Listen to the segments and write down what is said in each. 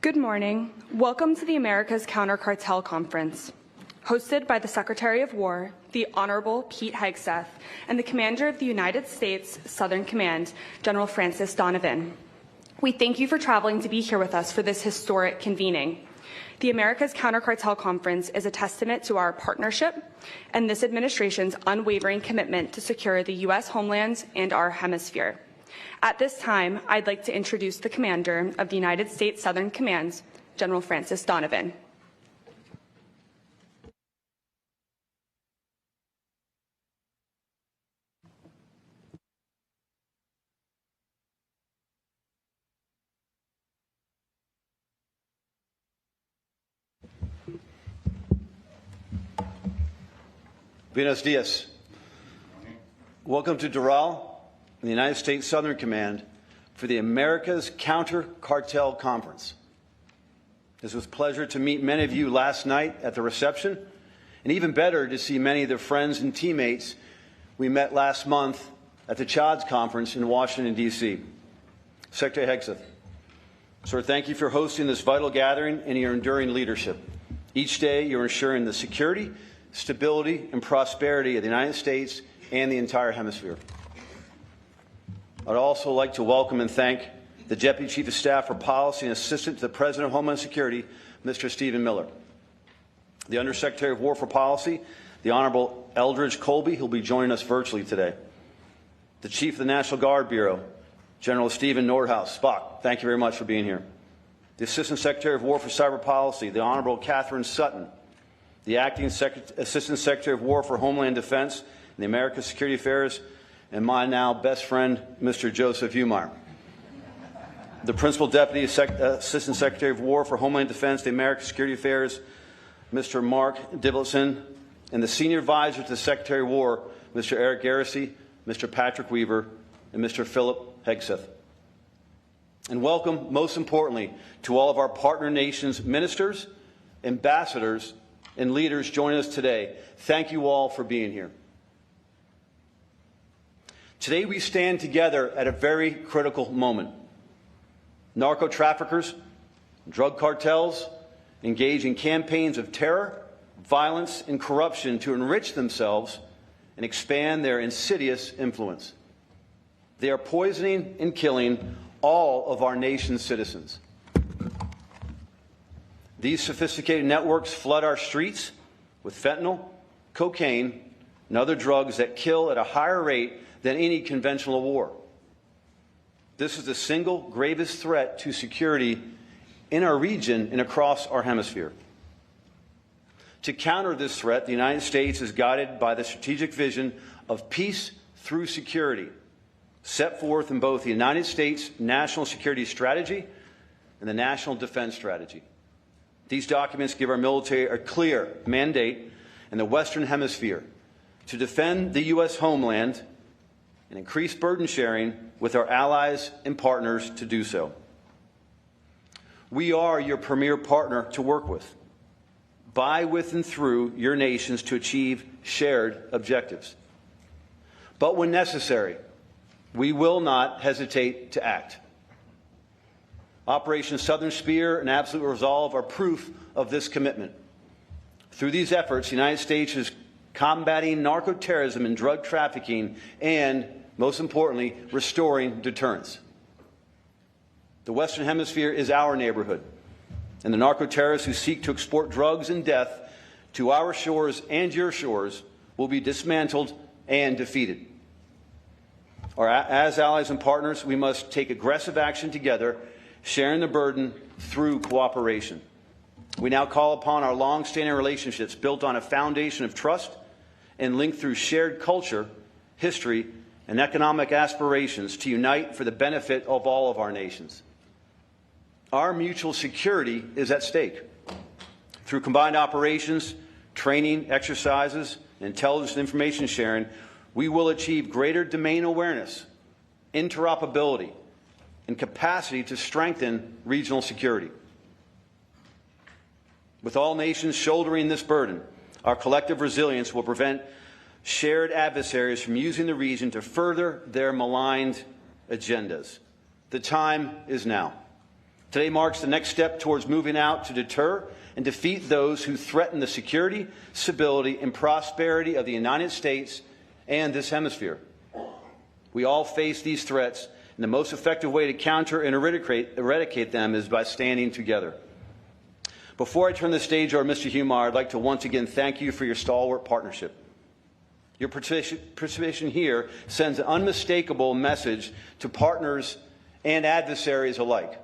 Good morning. Welcome to the America's Counter-Cartel Conference, hosted by the Secretary of War, the Honorable Pete Hegseth, and the Commander of the United States Southern Command, General Francis Donovan. We thank you for traveling to be here with us for this historic convening. The America's Counter-Cartel Conference is a testament to our partnership and this administration's unwavering commitment to secure the U.S. homeland and our hemisphere. At this time, I'd like to introduce the Commander of the United States Southern Command, General Francis Donovan. Buenos dias. Welcome to Doral, the United States Southern Command, for the America's Counter-Cartel Conference. It was a pleasure to meet many of you last night at the reception, and even better to see many of the friends and teammates we met last month at the CHODS conference in Washington, D.C. Secretary Hegseth, sir, thank you for hosting this vital gathering and your enduring leadership. Each day, you're ensuring the security, stability, and prosperity of the United States and the entire hemisphere. I'd also like to welcome and thank the Deputy Chief of Staff for Policy and Assistant to the President of Homeland Security, Mr. Stephen Miller. The Undersecretary of War for Policy, the Honorable Eldridge Colby, who will be joining us virtually today. The Chief of the National Guard Bureau, General Stephen Nordhaus. Spock, thank you very much for being here. The Assistant Secretary of War for Cyber Policy, the Honorable Catherine Sutton. The Acting Assistant Secretary of War for Homeland Defense and the American Security Affairs, and my now best friend, Mr. Joseph Umar. The Principal Deputy Assistant Secretary of War for Homeland Defense, the American Security Affairs, Mr. Mark Dibleson, and the Senior Advisor to the Secretary of War, Mr. Eric Garrissey, Mr. Patrick Weaver, and Mr. Philip Hegseth. And welcome, most importantly, to all of our partner nations' ministers, ambassadors, and leaders joining us today. Thank you all for being here. Today we stand together at a very critical moment. Narco-traffickers, drug cartels engage in campaigns of terror, violence, and corruption to enrich themselves and expand their insidious influence. They are poisoning and killing all of our nation's citizens. These sophisticated networks flood our streets with fentanyl, cocaine, and other drugs that kill at a higher rate than any conventional war. This is the single gravest threat to security in our region and across our hemisphere. To counter this threat, the United States is guided by the strategic vision of peace through security, set forth in both the United States National Security Strategy and the National Defense Strategy. These documents give our military a clear mandate in the Western Hemisphere to defend the U.S. homeland and increase burden sharing with our allies and partners to do so. We are your premier partner to work with, by, with, and through your nations to achieve shared objectives. But when necessary, we will not hesitate to act. Operation Southern Spear and Absolute Resolve are proof of this commitment. Through these efforts, the United States is combating narco-terrorism and drug trafficking and, most importantly, restoring deterrence. The Western Hemisphere is our neighborhood, and the narco-terrorists who seek to export drugs and death to our shores and your shores will be dismantled and defeated. As allies and partners, we must take aggressive action together, sharing the burden through cooperation. We now call upon our long-standing relationships built on a foundation of trust and linked through shared culture, history, and economic aspirations to unite for the benefit of all of our nations. Our mutual security is at stake. Through combined operations, training, exercises, and intelligence and information sharing, we will achieve greater domain awareness, interoperability, and capacity to strengthen regional security. With all nations shouldering this burden, our collective resilience will prevent shared adversaries from using the region to further their maligned agendas. The time is now. Today marks the next step towards moving out to deter and defeat those who threaten the security, stability, and prosperity of the United States and this hemisphere. We all face these threats, and the most effective way to counter and eradicate them is by standing together. Before I turn the stage over to Mr. Humar, I'd like to once again thank you for your stalwart partnership. Your participation here sends an unmistakable message to partners and adversaries alike.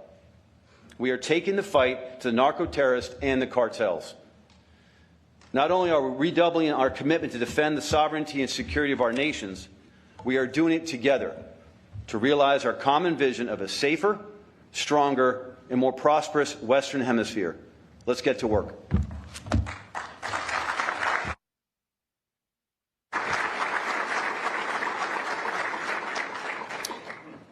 We are taking the fight to the narco-terrorists and the cartels. Not only are we redoubling our commitment to defend the sovereignty and security of our nations, we are doing it together to realize our common vision of a safer, stronger, and more prosperous Western Hemisphere. Let's get to work.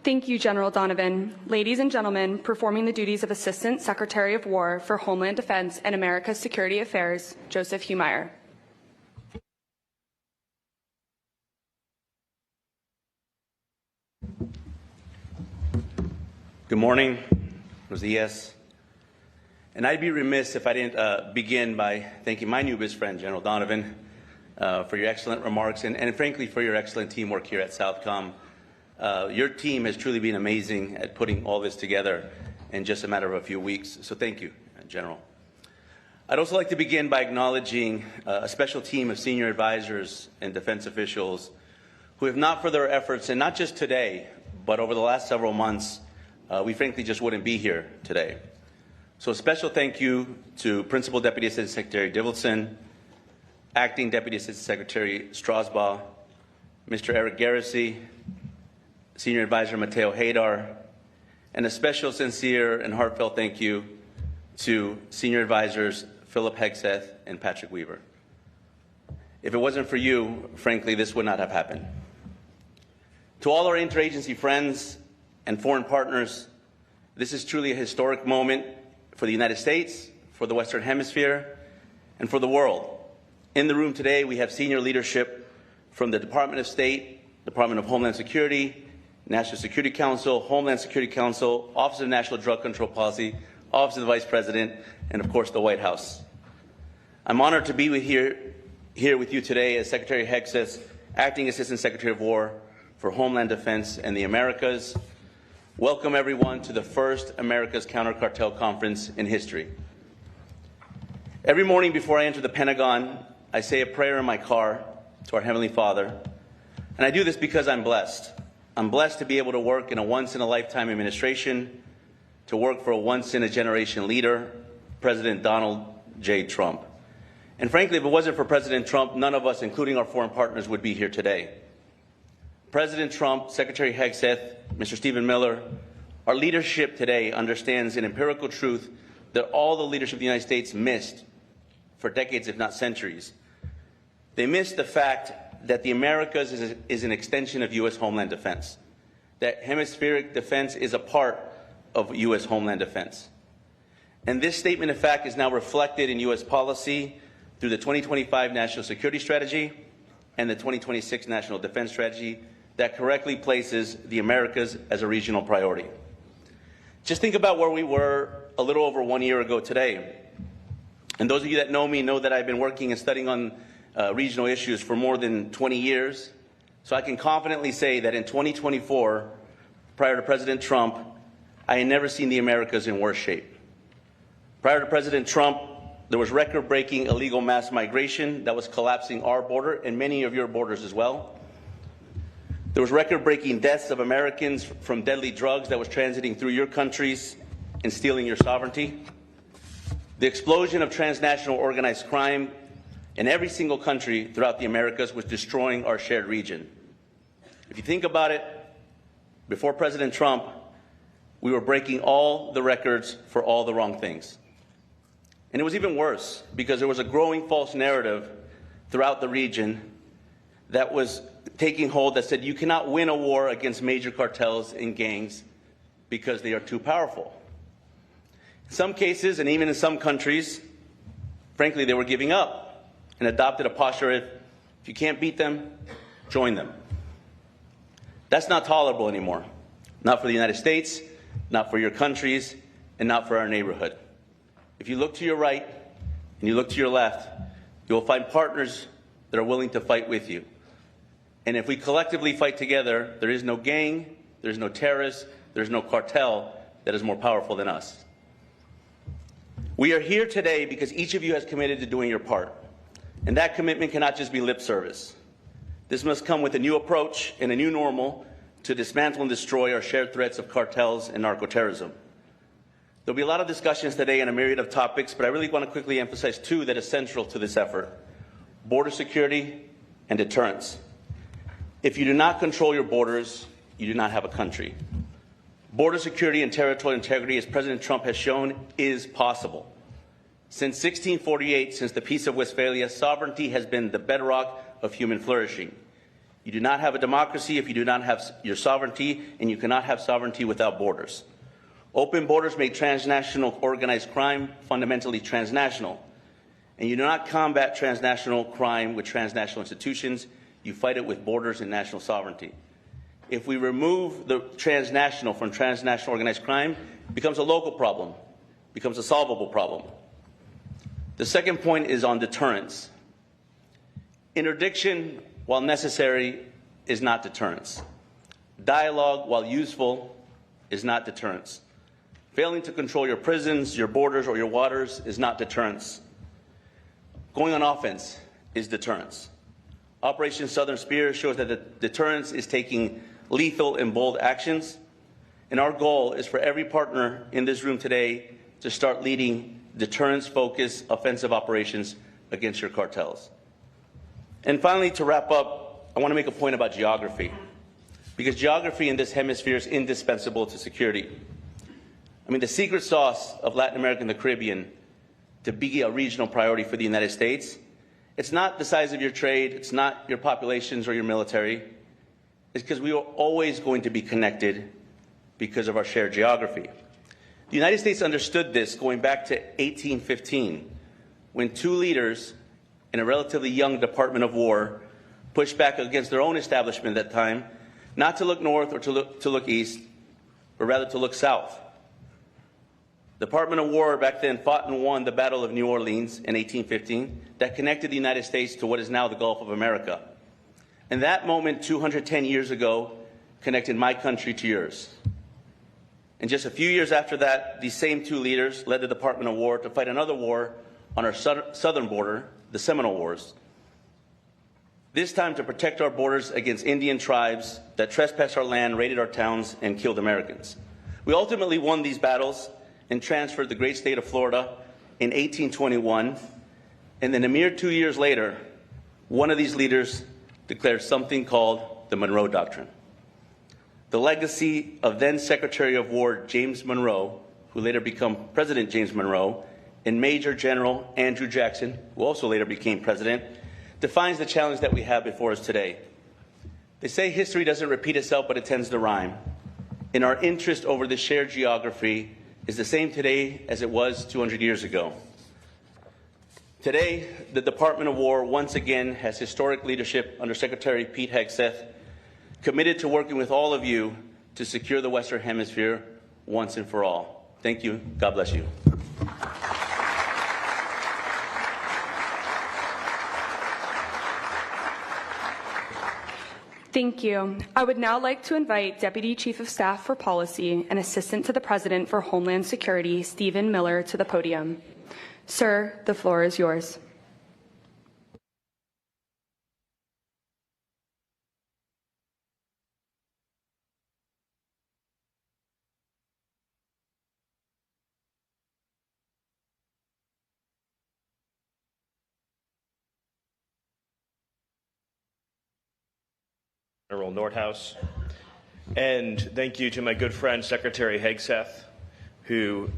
Thank you, General Donovan. Ladies and gentlemen, performing the duties of Assistant Secretary of War for Homeland Defense and America's Security Affairs, Joseph Humire. Good morning, buenos dias. And I'd be remiss if I didn't begin by thanking my new best friend, General Donovan, for your excellent remarks and frankly for your excellent teamwork here at Southcom. Your team has truly been amazing at putting all this together in just a matter of a few weeks. So thank you, General. I'd also like to begin by acknowledging a special team of senior advisors and defense officials who, if not for their efforts, and not just today, but over the last several months, we frankly just wouldn't be here today. So a special thank you to Principal Deputy Assistant Secretary Divelson, Acting Deputy Assistant Secretary Strasbaugh, Mr. Eric Garrissey, Senior Advisor Mateo Haydar, and a special, sincere, and heartfelt thank you to Senior Advisors Philip Hegseth and Patrick Weaver. If it wasn't for you, frankly, this would not have happened. To all our interagency friends and foreign partners, this is truly a historic moment for the United States, for the Western Hemisphere, and for the world. In the room today, we have senior leadership from the Department of State, Department of Homeland Security, National Security Council, Homeland Security Council, Office of National Drug Control Policy, Office of the Vice President, and of course the White House. I'm honored to be here with you today as Secretary Hegseth, Acting Assistant Secretary of War for Homeland Defense and the Americas. Welcome everyone to the first America's Counter Cartel Conference in history. Every morning before I enter the Pentagon, I say a prayer in my car to our Heavenly Father, and I do this because I'm blessed. I'm blessed to be able to work in a once-in-a-lifetime administration, to work for a once-in-a-generation leader, President Donald J. Trump. And frankly, if it wasn't for President Trump, none of us, including our foreign partners, would be here today. President Trump, Secretary Hegseth, Mr. Stephen Miller, our leadership today understands an empirical truth that all the leadership of the United States missed for decades, if not centuries. They missed the fact that the Americas is an extension of U.S. Homeland Defense, that hemispheric defense is a part of U.S. Homeland Defense. And this statement of fact is now reflected in U.S. policy through the 2025 National Security Strategy and the 2026 National Defense Strategy that correctly places the Americas as a regional priority. Just think about where we were a little over 1 year ago today. And those of you that know me know that I've been working and studying on regional issues for more than 20 years. So I can confidently say that in 2024, prior to President Trump, I had never seen the Americas in worse shape. Prior to President Trump, there was record-breaking illegal mass migration that was collapsing our border and many of your borders as well. There was record-breaking deaths of Americans from deadly drugs that was transiting through your countries and stealing your sovereignty. The explosion of transnational organized crime in every single country throughout the Americas was destroying our shared region. If you think about it, before President Trump, we were breaking all the records for all the wrong things. And it was even worse because there was a growing false narrative throughout the region that was taking hold that said you cannot win a war against major cartels and gangs because they are too powerful. In some cases, and even in some countries, frankly, they were giving up and adopted a posture of, if you can't beat them, join them. That's not tolerable anymore. not for the United States, not for your countries, and not for our neighborhood. If you look to your right and you look to your left, you will find partners that are willing to fight with you. And if we collectively fight together, there is no gang, there is no terrorist, there is no cartel that is more powerful than us. We are here today because each of you has committed to doing your part. And that commitment cannot just be lip service. This must come with a new approach and a new normal to dismantle and destroy our shared threats of cartels and narcoterrorism. There'll be a lot of discussions today on a myriad of topics, but I really want to quickly emphasize two that are central to this effort: border security and deterrence. If you do not control your borders, you do not have a country. Border security and territorial integrity, as President Trump has shown, is possible. Since 1648, since the Peace of Westphalia, sovereignty has been the bedrock of human flourishing. You do not have a democracy if you do not have your sovereignty, and you cannot have sovereignty without borders. Open borders make transnational organized crime fundamentally transnational. And you do not combat transnational crime with transnational institutions. You fight it with borders and national sovereignty. If we remove the transnational from transnational organized crime, it becomes a local problem, becomes a solvable problem. The second point is on deterrence. Interdiction, while necessary, is not deterrence. Dialogue, while useful, is not deterrence. Failing to control your prisons, your borders, or your waters is not deterrence. Going on offense is deterrence. Operation Southern Spear shows that the deterrence is taking lethal and bold actions, and our goal is for every partner in this room today to start leading deterrence-focused offensive operations against your cartels. And finally, to wrap up, I want to make a point about geography, because geography in this hemisphere is indispensable to security. I mean, the secret sauce of Latin America and the Caribbean to be a regional priority for the United States, it's not the size of your trade, it's not your populations or your military. It's because we are always going to be connected because of our shared geography. The United States understood this going back to 1815, when two leaders in a relatively young Department of War pushed back against their own establishment at that time, not to look north or to look east, but rather to look south. The Department of War back then fought and won the Battle of New Orleans in 1815 that connected the United States to what is now the Gulf of America. And that moment 210 years ago connected my country to yours. And just a few years after that, these same two leaders led the Department of War to fight another war on our southern border, the Seminole Wars. This time to protect our borders against Indian tribes that trespassed our land, raided our towns, and killed Americans. We ultimately won these battles and transferred the great state of Florida in 1821. And then a mere 2 years later, one of these leaders declared something called the Monroe Doctrine. The legacy of then Secretary of War James Monroe, who later became President James Monroe, and Major General Andrew Jackson, who also later became president, defines the challenge that we have before us today. They say history doesn't repeat itself, but it tends to rhyme. And our interest over this shared geography is the same today as it was 200 years ago. Today, the Department of War once again has historic leadership under Secretary Pete Hegseth, committed to working with all of you to secure the Western Hemisphere once and for all. Thank you. God bless you. Thank you. I would now like to invite Deputy Chief of Staff for Policy and Assistant to the President for Homeland Security, Stephen Miller, to the podium. Sir, the floor is yours. General Nordhaus, and thank you to my good friend Secretary Hegseth, who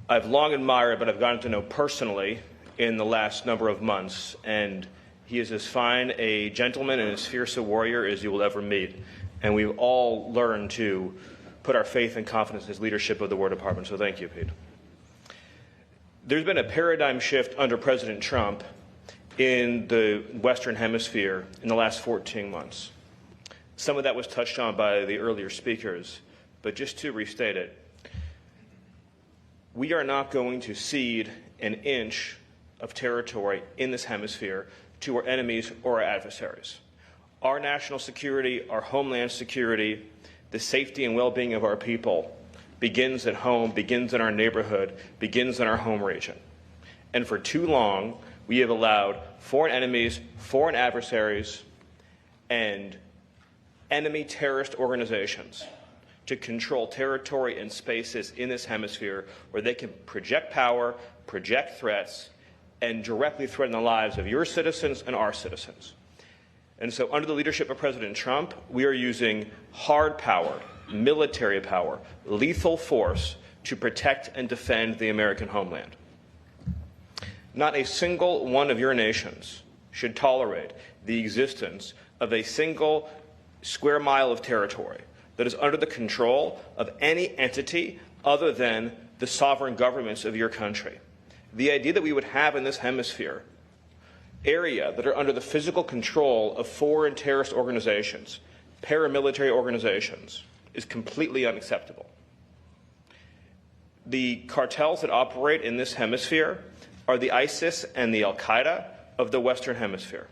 I've long admired but I've gotten to know personally in the last number of months, and he is as fine a gentleman and as fierce a warrior as you will ever meet, and we've all learned to put our faith and confidence in his leadership of the War Department, so thank you, Pete. There's been a paradigm shift under President Trump in the Western Hemisphere in the last 14 months. Some of that was touched on by the earlier speakers. but just to restate it, we are not going to cede an inch of territory in this hemisphere to our enemies or our adversaries. Our national security, our homeland security, the safety and well-being of our people begins at home, begins in our neighborhood, begins in our home region. And for too long, we have allowed foreign enemies, foreign adversaries, and enemy terrorist organizations to control territory and spaces in this hemisphere where they can project power, project threats, and directly threaten the lives of your citizens and our citizens. And so under the leadership of President Trump, we are using hard power, military power, lethal force to protect and defend the American homeland. Not a single one of your nations should tolerate the existence of a single square mile of territory that is under the control of any entity other than the sovereign governments of your country. The idea that we would have in this hemisphere area that are under the physical control of foreign terrorist organizations, paramilitary organizations, is completely unacceptable. The cartels that operate in this hemisphere are the ISIS and the Al-Qaeda of the Western Hemisphere,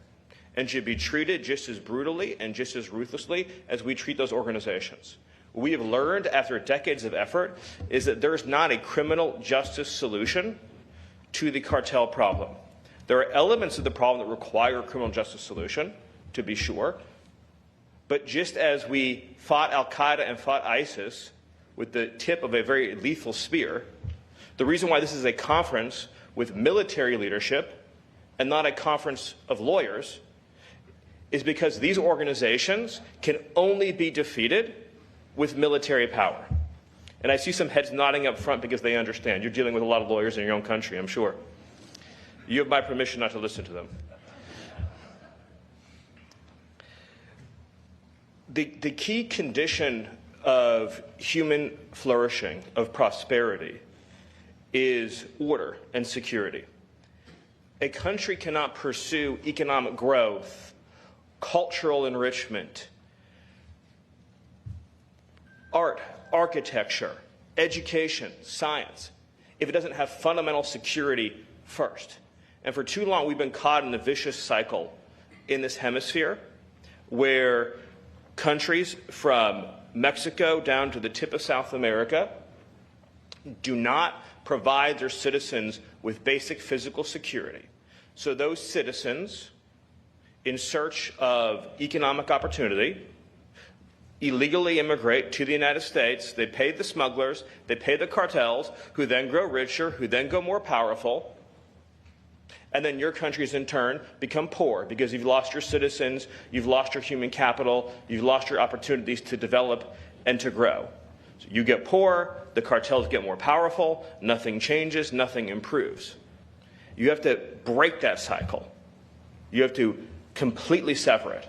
and should be treated just as brutally and just as ruthlessly as we treat those organizations. What we have learned after decades of effort is that there is not a criminal justice solution to the cartel problem. There are elements of the problem that require a criminal justice solution, to be sure, but just as we fought Al-Qaeda and fought ISIS with the tip of a very lethal spear, the reason why this is a conference with military leadership and not a conference of lawyers is because these organizations can only be defeated with military power. And I see some heads nodding up front because they understand. You're dealing with a lot of lawyers in your own country, I'm sure. You have my permission not to listen to them. The key condition of human flourishing, of prosperity, is order and security. A country cannot pursue economic growth, cultural enrichment, art, architecture, education, science, if it doesn't have fundamental security first. And for too long, we've been caught in a vicious cycle in this hemisphere where countries from Mexico down to the tip of South America do not provide their citizens with basic physical security. So those citizens, in search of economic opportunity, illegally immigrate to the United States. They pay the smugglers, they pay the cartels, who then grow richer, who then go more powerful. And then your countries, in turn, become poor because you've lost your citizens, you've lost your human capital, you've lost your opportunities to develop and to grow. So you get poor, the cartels get more powerful, nothing changes, nothing improves. You have to break that cycle. You have to completely sever it.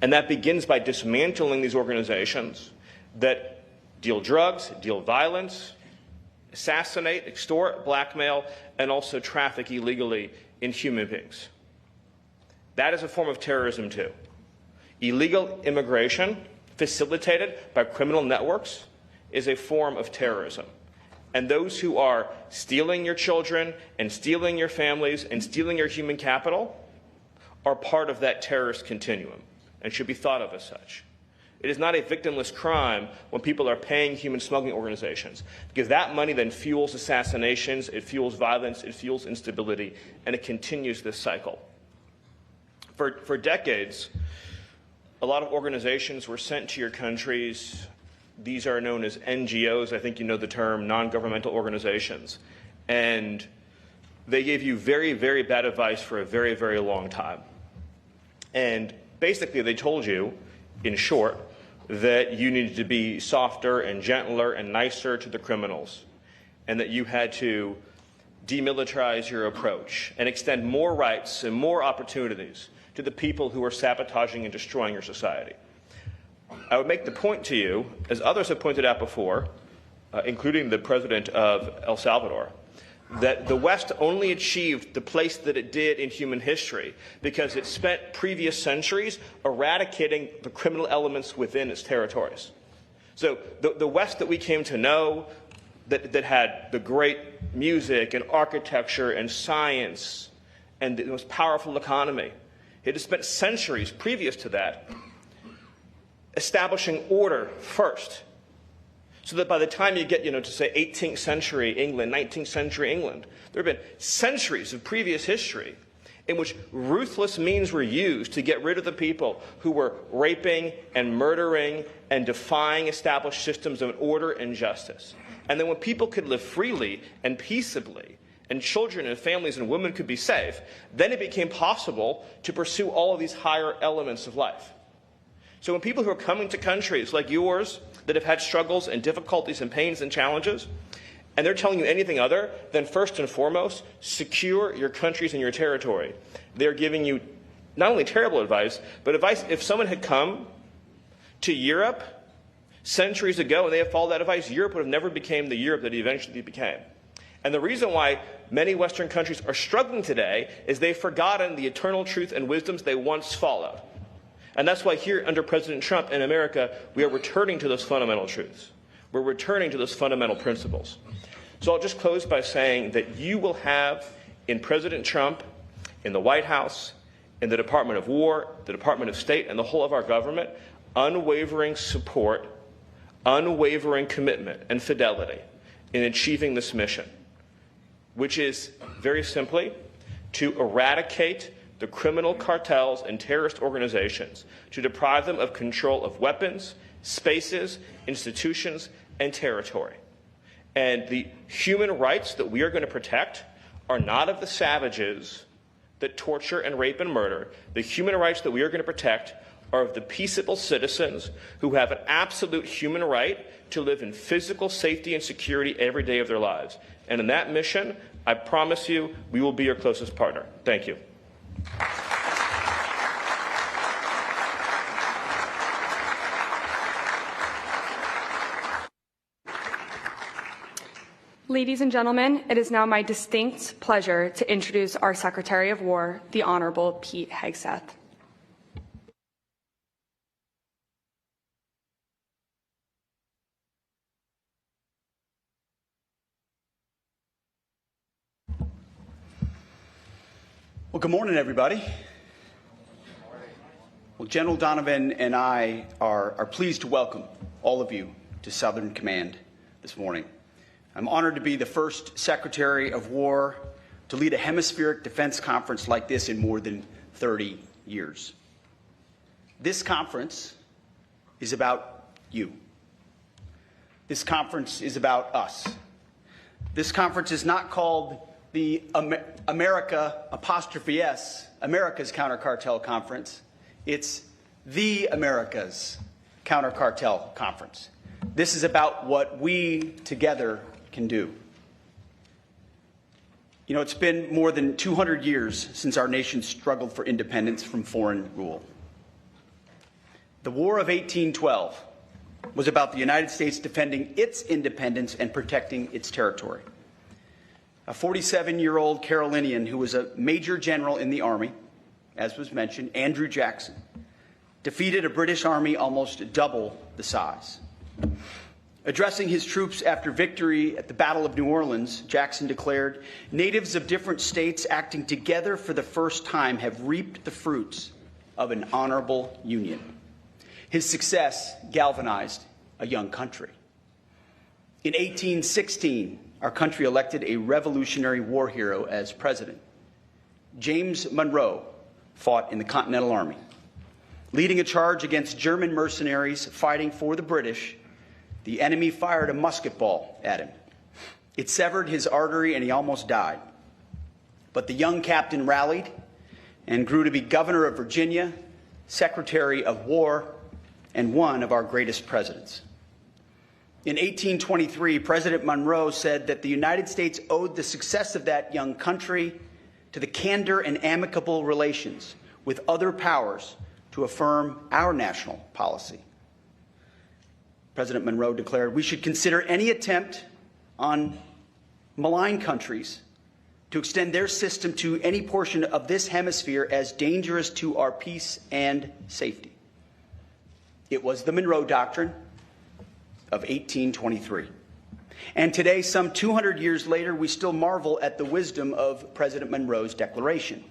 And that begins by dismantling these organizations that deal drugs, deal violence, assassinate, extort, blackmail, and also traffic illegally in human beings. That is a form of terrorism too. Illegal immigration facilitated by criminal networks is a form of terrorism. And those who are stealing your children and stealing your families and stealing your human capital are part of that terrorist continuum and should be thought of as such. It is not a victimless crime when people are paying human smuggling organizations, because that money then fuels assassinations, it fuels violence, it fuels instability, and it continues this cycle. For decades, a lot of organizations were sent to your countries. These are known as NGOs. I think you know the term, non-governmental organizations. And they gave you very, very bad advice for a very, very long time. And basically, they told you, in short, that you needed to be softer and gentler and nicer to the criminals, and that you had to demilitarize your approach and extend more rights and more opportunities to the people who are sabotaging and destroying your society. I would make the point to you, as others have pointed out before, including the president of El Salvador, that the West only achieved the place that it did in human history because it spent previous centuries eradicating the criminal elements within its territories. So the West that we came to know, that had the great music and architecture and science and the most powerful economy, it had spent centuries previous to that establishing order first. So that by the time you get, to say 18th century England, 19th century England, there have been centuries of previous history in which ruthless means were used to get rid of the people who were raping and murdering and defying established systems of order and justice. And then when people could live freely and peaceably, and children and families and women could be safe, then it became possible to pursue all of these higher elements of life. So when people who are coming to countries like yours that have had struggles and difficulties and pains and challenges, and they're telling you anything other than first and foremost, secure your countries and your territory, they're giving you not only terrible advice, but advice if someone had come to Europe centuries ago and they had followed that advice, Europe would have never become the Europe that it eventually became. And the reason why many Western countries are struggling today is they've forgotten the eternal truth and wisdoms they once followed. And that's why here under President Trump in America, we are returning to those fundamental truths. We're returning to those fundamental principles. So I'll just close by saying that you will have in President Trump, in the White House, in the Department of War, the Department of State, and the whole of our government, unwavering support, unwavering commitment and fidelity in achieving this mission, which is very simply to eradicate the criminal cartels and terrorist organizations, to deprive them of control of weapons, spaces, institutions, and territory. And the human rights that we are going to protect are not of the savages that torture and rape and murder. The human rights that we are going to protect are of the peaceable citizens who have an absolute human right to live in physical safety and security every day of their lives. And in that mission, I promise you, we will be your closest partner. Thank you. Ladies and gentlemen, it is now my distinct pleasure to introduce our Secretary of War, the Honorable Pete Hegseth. Well, good morning, everybody. Well, General Donovan and I are pleased to welcome all of you to Southern Command this morning. I'm honored to be the first Secretary of War to lead a hemispheric defense conference like this in more than 30 years. This conference is about you. This conference is about us. This conference is not called the America apostrophe S, America's Counter-Cartel Conference. It's the America's Counter-Cartel Conference. This is about what we together can do. You know, it's been more than 200 years since our nation struggled for independence from foreign rule. The War of 1812 was about the United States defending its independence and protecting its territory. A 47-year-old Carolinian who was a major general in the Army, as was mentioned, Andrew Jackson, defeated a British army almost double the size. Addressing his troops after victory at the Battle of New Orleans, Jackson declared, "Natives of different states acting together for the first time have reaped the fruits of an honorable union." His success galvanized a young country. In 1816, our country elected a Revolutionary War hero as president. James Monroe fought in the Continental Army, leading a charge against German mercenaries fighting for the British. The enemy fired a musket ball at him. It severed his artery and he almost died. But the young captain rallied and grew to be governor of Virginia, Secretary of War, and one of our greatest presidents. In 1823, President Monroe said that the United States owed the success of that young country to the candor and amicable relations with other powers to affirm our national policy. President Monroe declared, "We should consider any attempt on malign countries to extend their system to any portion of this hemisphere as dangerous to our peace and safety." It was the Monroe Doctrine, of 1823. And today, some 200 years later, we still marvel at the wisdom of President Monroe's declaration.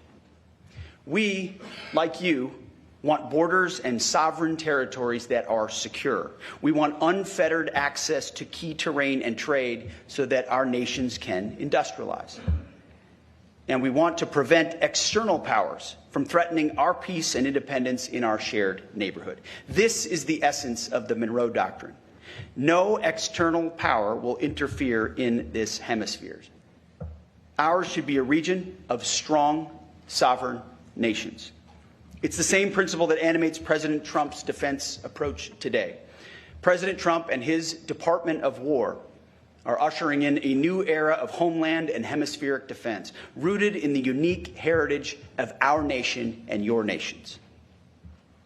We, like you, want borders and sovereign territories that are secure. We want unfettered access to key terrain and trade so that our nations can industrialize. And we want to prevent external powers from threatening our peace and independence in our shared neighborhood. This is the essence of the Monroe Doctrine. No external power will interfere in this hemisphere. Ours should be a region of strong, sovereign nations. It's the same principle that animates President Trump's defense approach today. President Trump and his Department of War are ushering in a new era of homeland and hemispheric defense, rooted in the unique heritage of our nation and your nations.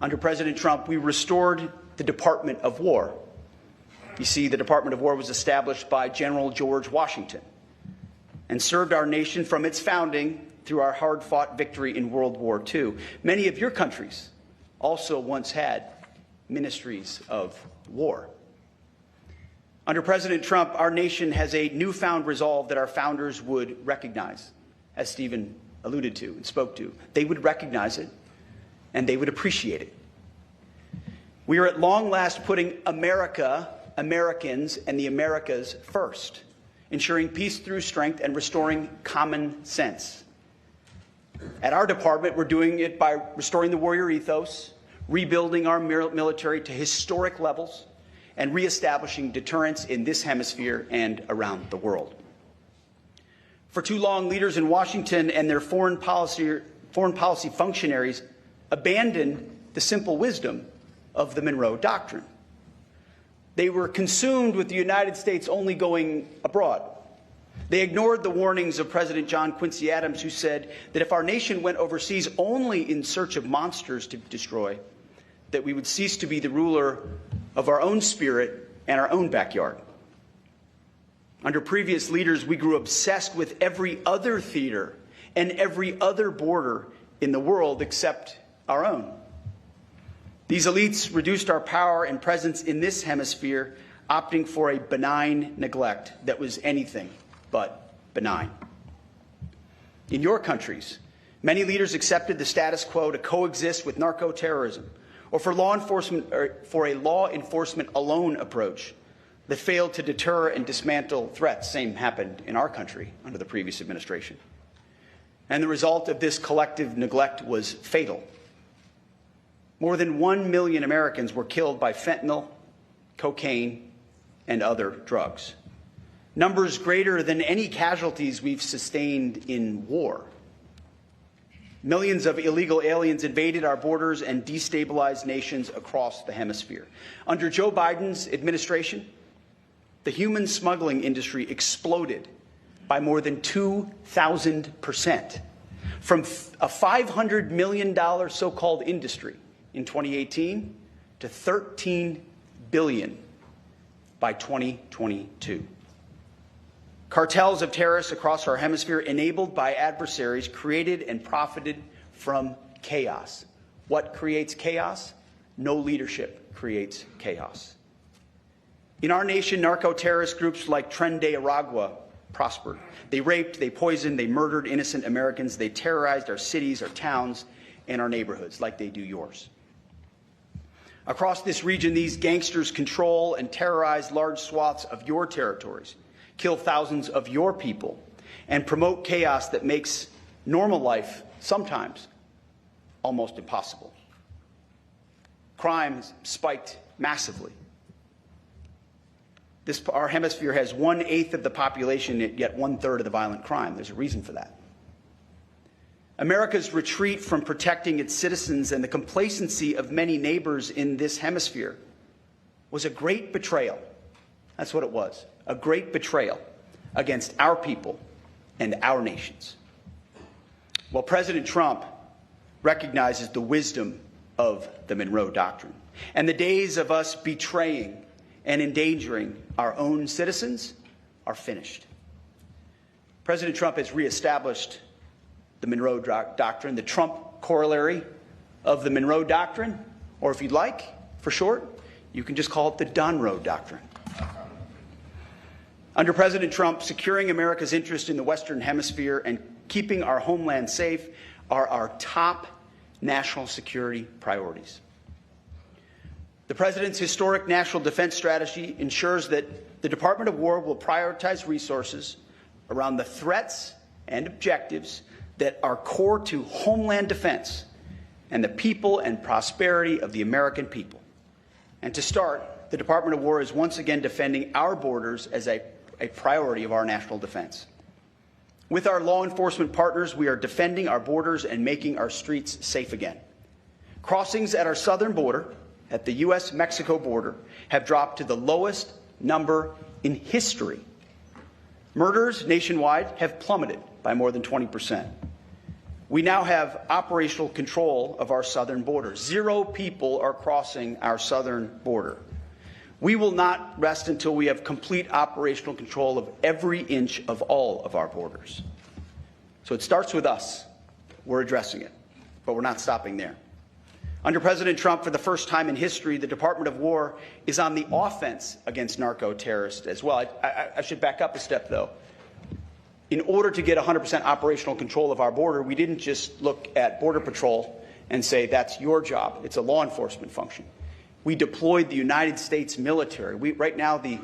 Under President Trump, we restored the Department of War. You see, the Department of War was established by General George Washington and served our nation from its founding through our hard-fought victory in World War II. Many of your countries also once had ministries of war. Under President Trump, our nation has a newfound resolve that our founders would recognize, as Stephen alluded to and spoke to. They would recognize it, and they would appreciate it. We are at long last putting America, Americans, and the Americas first, ensuring peace through strength and restoring common sense. At our department, we're doing it by restoring the warrior ethos, rebuilding our military to historic levels, and reestablishing deterrence in this hemisphere and around the world. For too long, leaders in Washington and their foreign policy functionaries abandoned the simple wisdom of the Monroe Doctrine. They were consumed with the United States only going abroad. They ignored the warnings of President John Quincy Adams, who said that if our nation went overseas only in search of monsters to destroy, that we would cease to be the ruler of our own spirit and our own backyard. Under previous leaders, we grew obsessed with every other theater and every other border in the world except our own. These elites reduced our power and presence in this hemisphere, opting for a benign neglect that was anything but benign. In your countries, many leaders accepted the status quo to coexist with narco-terrorism, or for a law enforcement alone approach that failed to deter and dismantle threats. Same happened in our country under the previous administration. And the result of this collective neglect was fatal. More than 1 million Americans were killed by fentanyl, cocaine, and other drugs. Numbers greater than any casualties we've sustained in war. Millions of illegal aliens invaded our borders and destabilized nations across the hemisphere. Under Joe Biden's administration, the human smuggling industry exploded by more than 2,000%, from a $500 million so-called industry in 2018 to $13 billion by 2022. Cartels of terrorists across our hemisphere, enabled by adversaries, created and profited from chaos. What creates chaos? No leadership creates chaos. In our nation, narco-terrorist groups like Tren de Aragua prospered. They raped, they poisoned, they murdered innocent Americans. They terrorized our cities, our towns, and our neighborhoods like they do yours. Across this region, these gangsters control and terrorize large swaths of your territories, kill thousands of your people, and promote chaos that makes normal life sometimes almost impossible. Crime has spiked massively. Our hemisphere has 1/8 of the population, yet 1/3 of the violent crime. There's a reason for that. America's retreat from protecting its citizens and the complacency of many neighbors in this hemisphere was a great betrayal. That's what it was, a great betrayal against our people and our nations. Well, President Trump recognizes the wisdom of the Monroe Doctrine, and the days of us betraying and endangering our own citizens are finished. President Trump has reestablished the Monroe Doctrine, the Trump corollary of the Monroe Doctrine, or if you'd like, for short, you can just call it the Donroe Doctrine. Under President Trump, securing America's interest in the Western Hemisphere and keeping our homeland safe are our top national security priorities. The President's historic national defense strategy ensures that the Department of War will prioritize resources around the threats and objectives that are core to homeland defense and the people and prosperity of the American people. And to start, the Department of War is once again defending our borders as a priority of our national defense. With our law enforcement partners, we are defending our borders and making our streets safe again. Crossings at our southern border, at the U.S.-Mexico border, have dropped to the lowest number in history. Murders nationwide have plummeted by more than 20%. We now have operational control of our southern border. 0 people are crossing our southern border. We will not rest until we have complete operational control of every inch of all of our borders. So it starts with us. We're addressing it, but we're not stopping there. Under President Trump, for the first time in history, the Department of War is on the offense against narco-terrorists as well. I should back up a step, though. In order to get 100% operational control of our border, we didn't just look at Border Patrol and say, that's your job. It's a law enforcement function. We deployed the United States military. Right now, the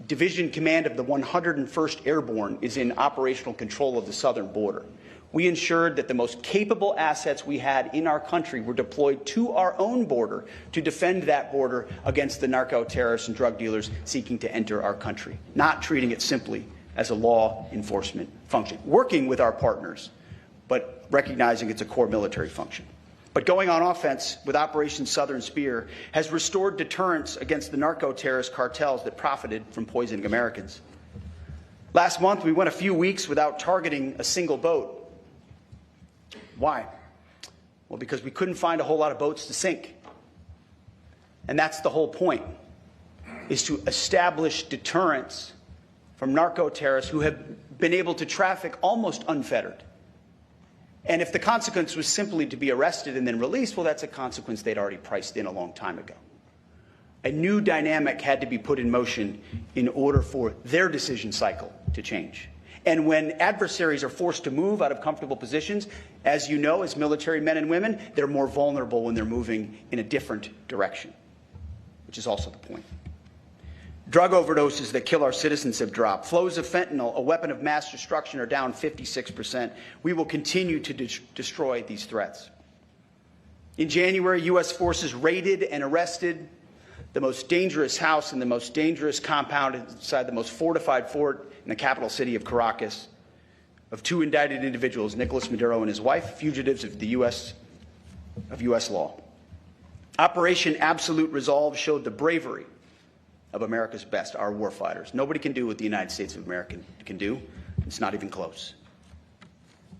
Division Command of the 101st Airborne is in operational control of the southern border. We ensured that the most capable assets we had in our country were deployed to our own border to defend that border against the narco-terrorists and drug dealers seeking to enter our country, not treating it simply as a law enforcement function, working with our partners, but recognizing it's a core military function. But going on offense with Operation Southern Spear has restored deterrence against the narco-terrorist cartels that profited from poisoning Americans. Last month, we went a few weeks without targeting a single boat. Why? Well, because we couldn't find a whole lot of boats to sink. And that's the whole point, is to establish deterrence from narco-terrorists who have been able to traffic almost unfettered. And if the consequence was simply to be arrested and then released, well, that's a consequence they'd already priced in a long time ago. A new dynamic had to be put in motion in order for their decision cycle to change. And when adversaries are forced to move out of comfortable positions, as you know, as military men and women, they're more vulnerable when they're moving in a different direction, which is also the point. Drug overdoses that kill our citizens have dropped. Flows of fentanyl, a weapon of mass destruction, are down 56%. We will continue to destroy these threats. In January, U.S. forces raided and arrested the most dangerous house and the most dangerous compound inside the most fortified fort in the capital city of Caracas, of 2 indicted individuals, Nicolas Maduro and his wife, fugitives of the U.S. law. Operation Absolute Resolve showed the bravery of America's best, our warfighters. Nobody can do what the United States of America can do. It's not even close.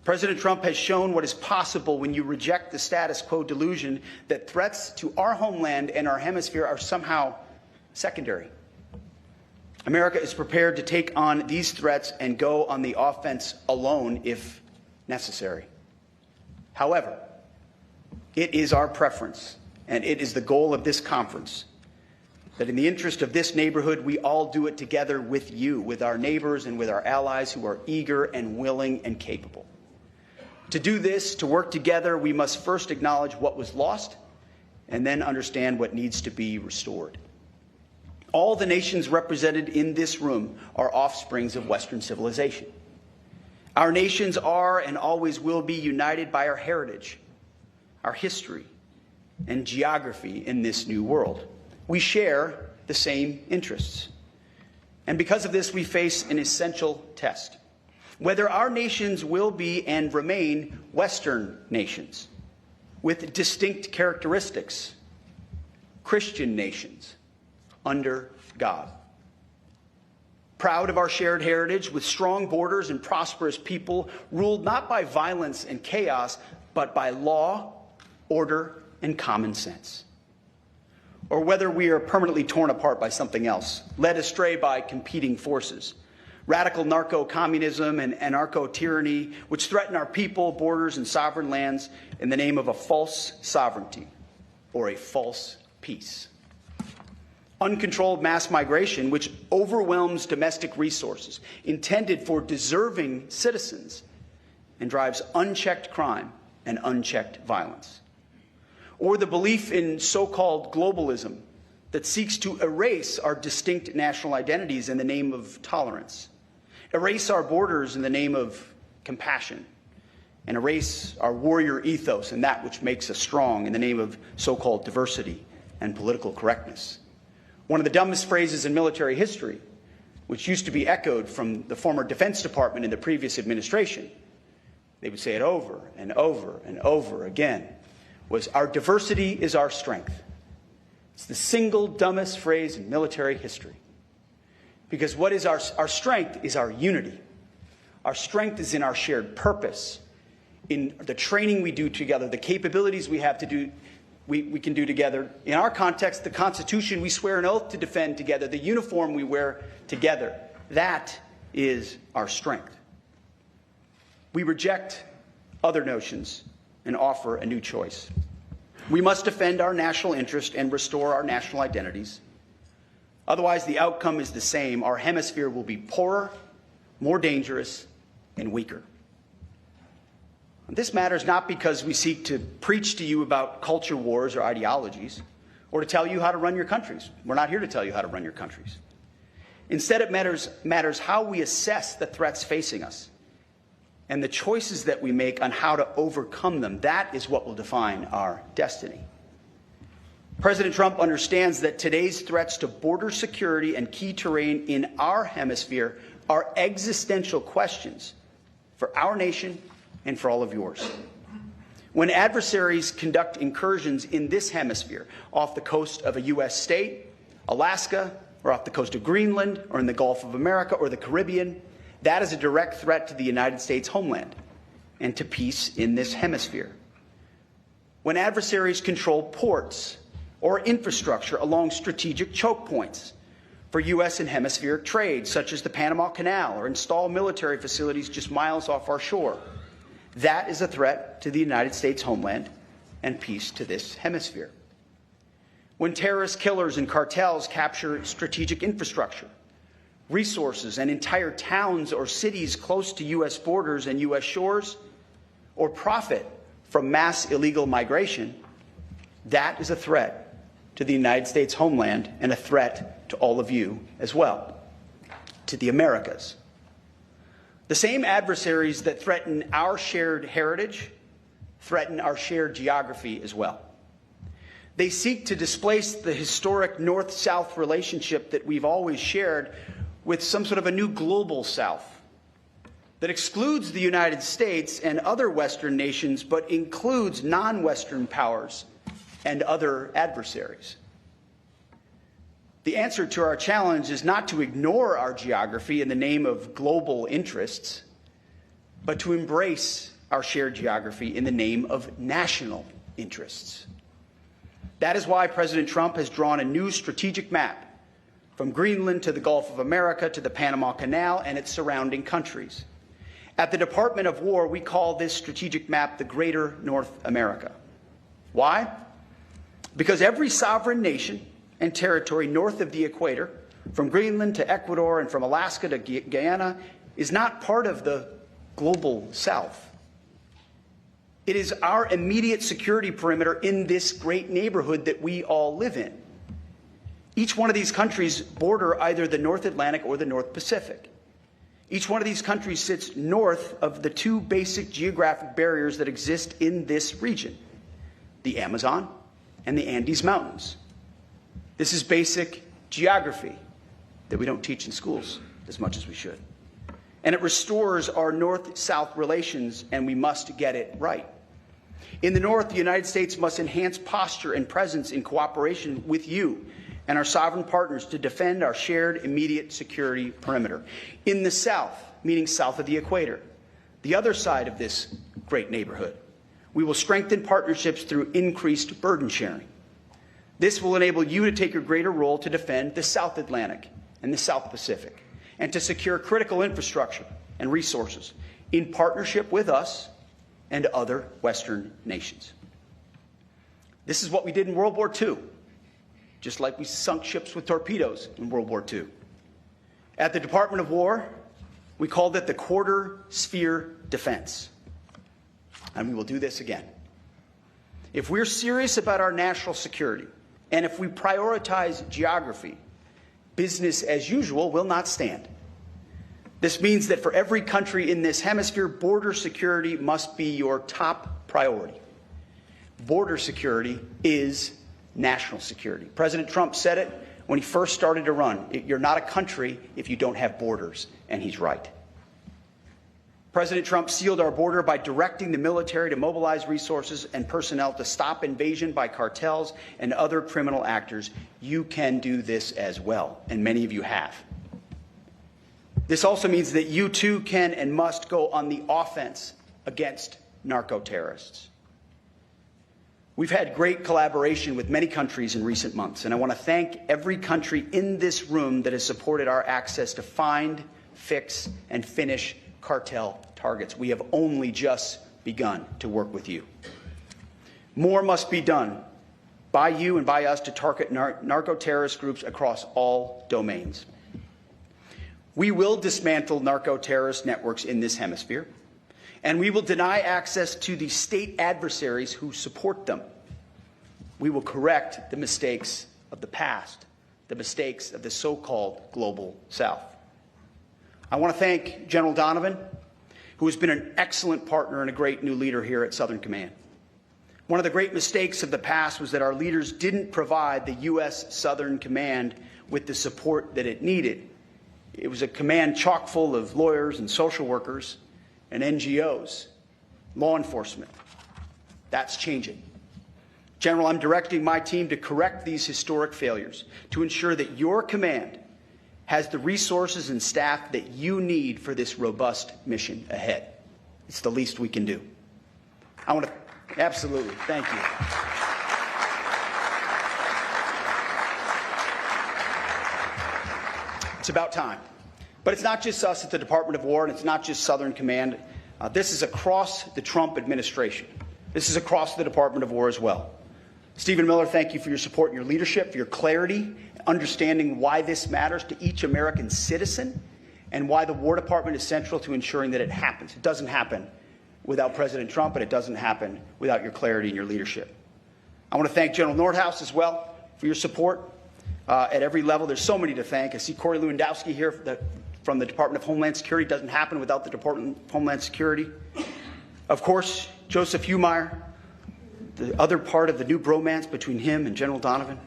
President Trump has shown what is possible when you reject the status quo delusion that threats to our homeland and our hemisphere are somehow secondary. America is prepared to take on these threats and go on the offense alone if necessary. However, it is our preference, and it is the goal of this conference, that in the interest of this neighborhood, we all do it together with you, with our neighbors and with our allies who are eager and willing and capable. To do this, to work together, we must first acknowledge what was lost and then understand what needs to be restored. All the nations represented in this room are offsprings of Western civilization. Our nations are and always will be united by our heritage, our history, and geography in this new world. We share the same interests. And because of this, we face an essential test. Whether our nations will be and remain Western nations with distinct characteristics, Christian nations under God. Proud of our shared heritage with strong borders and prosperous people ruled not by violence and chaos, but by law, order, and common sense. Or whether we are permanently torn apart by something else, led astray by competing forces, radical narco-communism and anarcho-tyranny, which threaten our people, borders, and sovereign lands in the name of a false sovereignty or a false peace. uncontrolled mass migration, which overwhelms domestic resources intended for deserving citizens and drives unchecked crime and unchecked violence. Or the belief in so-called globalism that seeks to erase our distinct national identities in the name of tolerance, erase our borders in the name of compassion, and erase our warrior ethos and that which makes us strong in the name of so-called diversity and political correctness. One of the dumbest phrases in military history, which used to be echoed from the former Defense Department in the previous administration, they would say it over and over and over again, was "Our diversity is our strength." It's the single dumbest phrase in military history. Because what is our strength is our unity. Our strength is in our shared purpose, in the training we do together, the capabilities we have to do, we can do together. In our context, the Constitution we swear an oath to defend together, the uniform we wear together. That is our strength. We reject other notions and offer a new choice. We must defend our national interest and restore our national identities. Otherwise, the outcome is the same. Our hemisphere will be poorer, more dangerous, and weaker. This matters not because we seek to preach to you about culture wars or ideologies, or to tell you how to run your countries. We're not here to tell you how to run your countries. Instead, it matters how we assess the threats facing us and the choices that we make on how to overcome them. That is what will define our destiny. President Trump understands that today's threats to border security and key terrain in our hemisphere are existential questions for our nation and for all of yours. When adversaries conduct incursions in this hemisphere, off the coast of a U.S. state, Alaska, or off the coast of Greenland, or in the Gulf of America, or the Caribbean, that is a direct threat to the United States homeland and to peace in this hemisphere. When adversaries control ports or infrastructure along strategic choke points for U.S. and hemispheric trade, such as the Panama Canal, or install military facilities just miles off our shore, that is a threat to the United States homeland and peace to this hemisphere. When terrorist killers and cartels capture strategic infrastructure, resources, and entire towns or cities close to U.S. borders and U.S. shores, or profit from mass illegal migration, that is a threat to the United States homeland and a threat to all of you as well, to the Americas. The same adversaries that threaten our shared heritage threaten our shared geography as well. They seek to displace the historic North-South relationship that we've always shared with some sort of a new global South that excludes the United States and other Western nations, but includes non-Western powers and other adversaries. The answer to our challenge is not to ignore our geography in the name of global interests, but to embrace our shared geography in the name of national interests. That is why President Trump has drawn a new strategic map from Greenland to the Gulf of America to the Panama Canal and its surrounding countries. At the Department of War, we call this strategic map the Greater North America. Why? Because every sovereign nation and territory north of the equator, from Greenland to Ecuador and from Alaska to Guyana, is not part of the global South. It is our immediate security perimeter in this great neighborhood that we all live in. Each one of these countries border either the North Atlantic or the North Pacific. Each one of these countries sits north of the two basic geographic barriers that exist in this region, the Amazon and the Andes Mountains. This is basic geography that we don't teach in schools as much as we should. And it restores our North-South relations, and we must get it right. In the North, the United States must enhance posture and presence in cooperation with you and our sovereign partners to defend our shared immediate security perimeter. In the South, meaning south of the equator, the other side of this great neighborhood, we will strengthen partnerships through increased burden sharing. This will enable you to take a greater role to defend the South Atlantic and the South Pacific, and to secure critical infrastructure and resources in partnership with us and other Western nations. This is what we did in World War II. just like we sunk ships with torpedoes in World War II. At the Department of War, we called it the quarter sphere defense. And we will do this again. If we're serious about our national security, and if we prioritize geography, business as usual will not stand. This means that for every country in this hemisphere, border security must be your top priority. Border security is national security. President Trump said it when he first started to run. You're not a country if you don't have borders, and he's right. President Trump sealed our border by directing the military to mobilize resources and personnel to stop invasion by cartels and other criminal actors. You can do this as well, and many of you have. This also means that you too can and must go on the offense against narco-terrorists. We've had great collaboration with many countries in recent months, and I want to thank every country in this room that has supported our access to find, fix, and finish cartel targets. We have only just begun to work with you. More must be done by you and by us to target narco-terrorist groups across all domains. We will dismantle narco-terrorist networks in this hemisphere, and we will deny access to the state adversaries who support them. We will correct the mistakes of the past, the mistakes of the so-called Global South. I want to thank General Donovan, who has been an excellent partner and a great new leader here at Southern Command. One of the great mistakes of the past was that our leaders didn't provide the U.S. Southern Command with the support that it needed. It was a command chock full of lawyers and social workers and NGOs, law enforcement. That's changing. General, I'm directing my team to correct these historic failures, to ensure that your command has the resources and staff that you need for this robust mission ahead. It's the least we can do. I want to, absolutely, thank you. It's about time. But it's not just us at the Department of War, and it's not just Southern Command. This is across the Trump administration. This is across the Department of War as well. Stephen Miller, thank you for your support and your leadership, for your clarity, understanding why this matters to each American citizen, and why the War Department is central to ensuring that it happens. It doesn't happen without President Trump, and it doesn't happen without your clarity and your leadership. I want to thank General Nordhaus as well for your support at every level. There's so many to thank. I see Corey Lewandowski here from the Department of Homeland Security. It doesn't happen without the Department of Homeland Security. Of course, Joseph Humeyer, the other part of the new bromance between him and General Donovan.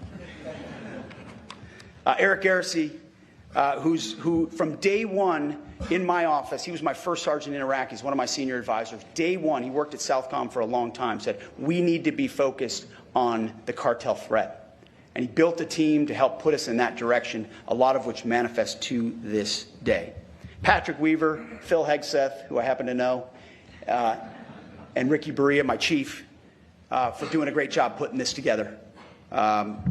Eric Garrissey, who from day one in my office, he was my first sergeant in Iraq. He's one of my senior advisors. Day one, he worked at Southcom for a long time, said, we need to be focused on the cartel threat. And he built a team to help put us in that direction, a lot of which manifests to this day. Patrick Weaver, Phil Hegseth, who I happen to know, and Ricky Berea, my chief, for doing a great job putting this together.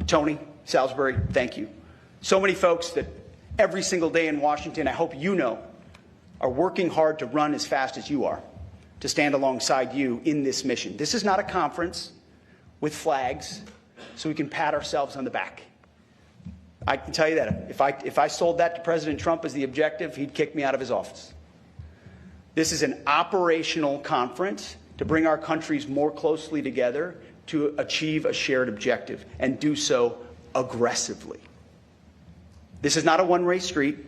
Tony Salisbury, thank you. So many folks that every single day in Washington, I hope you know, are working hard to run as fast as you are, to stand alongside you in this mission. This is not a conference with flags so we can pat ourselves on the back. I can tell you that if I sold that to President Trump as the objective, he'd kick me out of his office. This is an operational conference to bring our countries more closely together to achieve a shared objective, and do so aggressively. This is not a one-way street.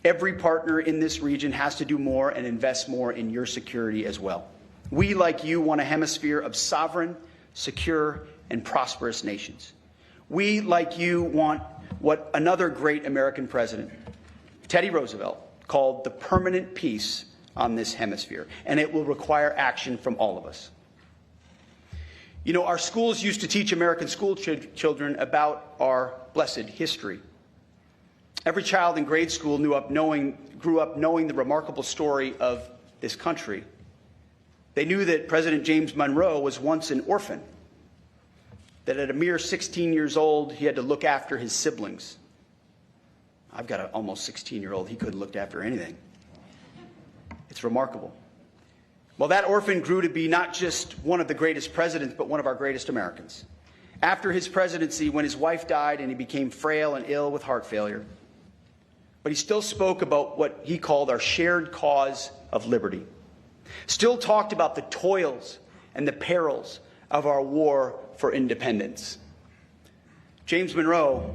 Every partner in this region has to do more and invest more in your security as well. We, like you, want a hemisphere of sovereign, secure, and prosperous nations. We, like you, want what another great American president, Teddy Roosevelt, called the permanent peace on this hemisphere, and it will require action from all of us. You know, our schools used to teach American school children about our blessed history. Every child in grade school grew up knowing the remarkable story of this country. They knew that President James Monroe was once an orphan, that at a mere 16 years old, he had to look after his siblings. I've got an almost 16-year-old. He couldn't look after anything. It's remarkable. Well, that orphan grew to be not just one of the greatest presidents, but one of our greatest Americans. after his presidency when his wife died and he became frail and ill with heart failure. But he still spoke about what he called our shared cause of liberty, still talked about the toils and the perils of our war for independence. James Monroe,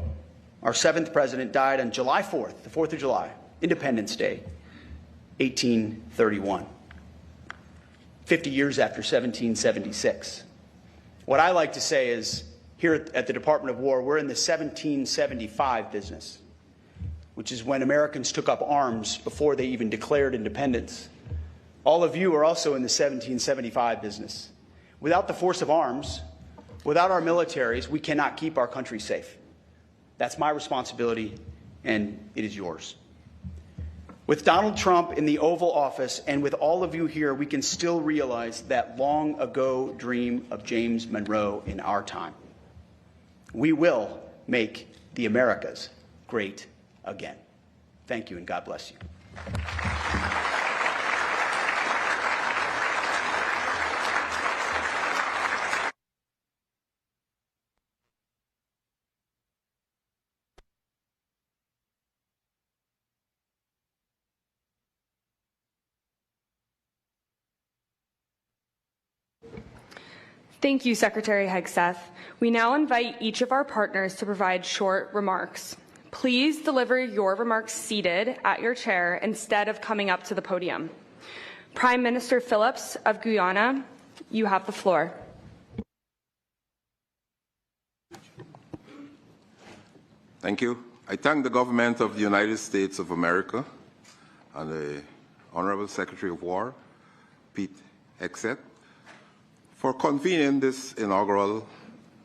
our 7th president, died on July 4th, the 4th of July, Independence Day, 1831, 50 years after 1776. What I like to say is, here at the Department of War, we're in the 1775 business, which is when Americans took up arms before they even declared independence. All of you are also in the 1775 business. Without the force of arms, without our militaries, we cannot keep our country safe. That's my responsibility, and it is yours. With Donald Trump in the Oval Office and with all of you here, we can still realize that long ago dream of James Monroe in our time. We will make the Americas great again. Thank you, and God bless you. Thank you, Secretary Hegseth. We now invite each of our partners to provide short remarks. Please deliver your remarks seated at your chair instead of coming up to the podium. Prime Minister Phillips of Guyana, you have the floor. Thank you. I thank the government of the United States of America and the Honorable Secretary of War, Pete Hegseth, for convening this inaugural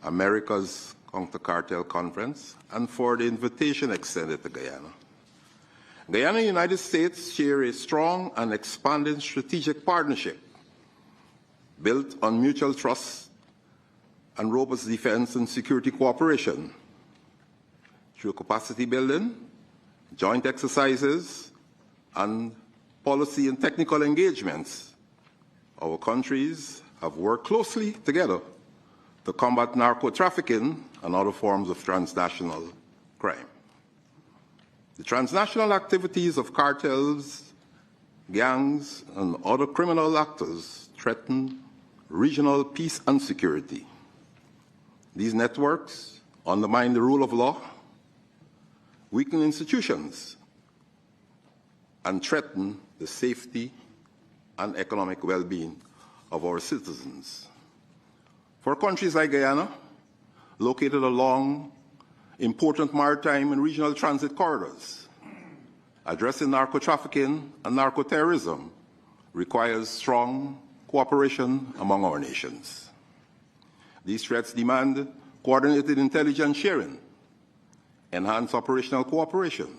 America's Counter-Cartel Conference and for the invitation extended to Guyana. Guyana and the United States share a strong and expanding strategic partnership built on mutual trust and robust defense and security cooperation through capacity building, joint exercises, and policy and technical engagements. Our countries have worked closely together to combat narco-trafficking and other forms of transnational crime. The transnational activities of cartels, gangs, and other criminal actors threaten regional peace and security. These networks undermine the rule of law, weaken institutions, and threaten the safety and economic well-being of our citizens. For countries like Guyana, located along important maritime and regional transit corridors, addressing narco-trafficking and narco-terrorism requires strong cooperation among our nations. These threats demand coordinated intelligence sharing, enhanced operational cooperation,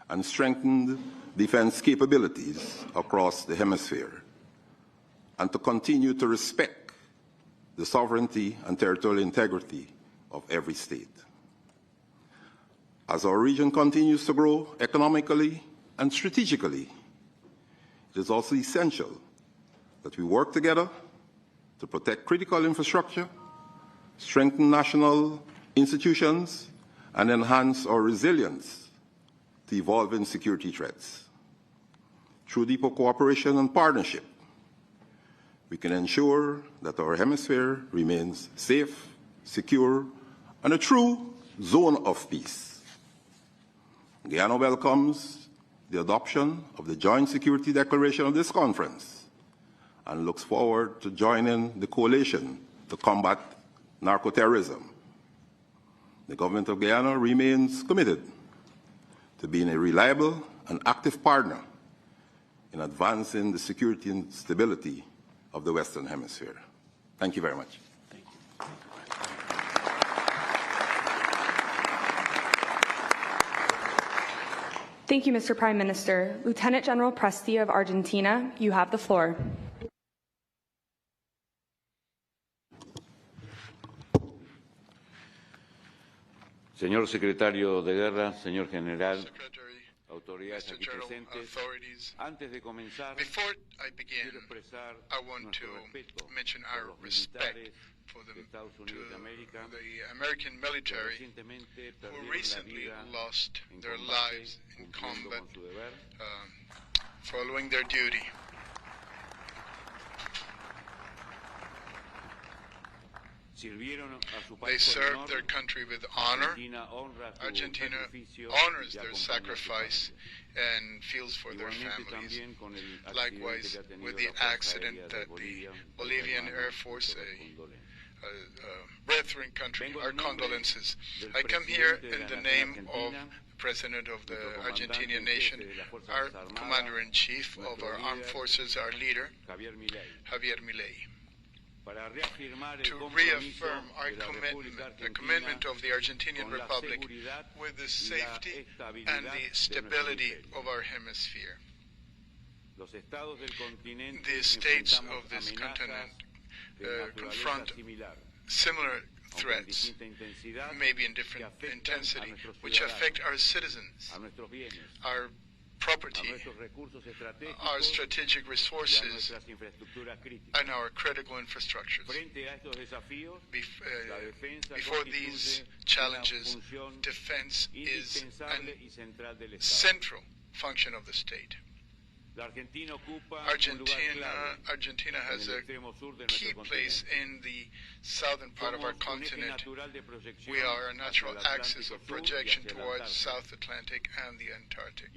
and strengthened defense capabilities across the hemisphere, and to continue to respect the sovereignty and territorial integrity of every state. As our region continues to grow economically and strategically, it is also essential that we work together to protect critical infrastructure, strengthen national institutions, and enhance our resilience to evolving security threats. Through deeper cooperation and partnership, we can ensure that our hemisphere remains safe, secure, and a true zone of peace. Guyana welcomes the adoption of the Joint Security Declaration of this conference and looks forward to joining the coalition to combat narco-terrorism. The government of Guyana remains committed to being a reliable and active partner in advancing the security and stability of the Western Hemisphere. Thank you very much. Thank you, Mr. Prime Minister. Lieutenant General Presti of Argentina, you have the floor. Señor Secretario de Guerra, señor General, Mr. General, authorities. Before I begin, I want to mention our respect for the American military who recently lost their lives in combat following their duty. They served their country with honor. Argentina honors their sacrifice and feels for their families. Likewise, with the accident that the Bolivian Air Force, a brethren country, our condolences. I come here in the name of the President of the Argentinian nation, our Commander-in-Chief of our armed forces, our leader, Javier Milei, to reaffirm our commitment, the commitment of the Argentinian Republic with the safety and the stability of our hemisphere. The states of this continent confront similar threats, maybe in different intensity, which affect our citizens, our property, our strategic resources, and our critical infrastructures. Before these challenges, defense is a central function of the state. Argentina has a key place in the southern part of our continent. We are a natural axis of projection towards South Atlantic and the Antarctic,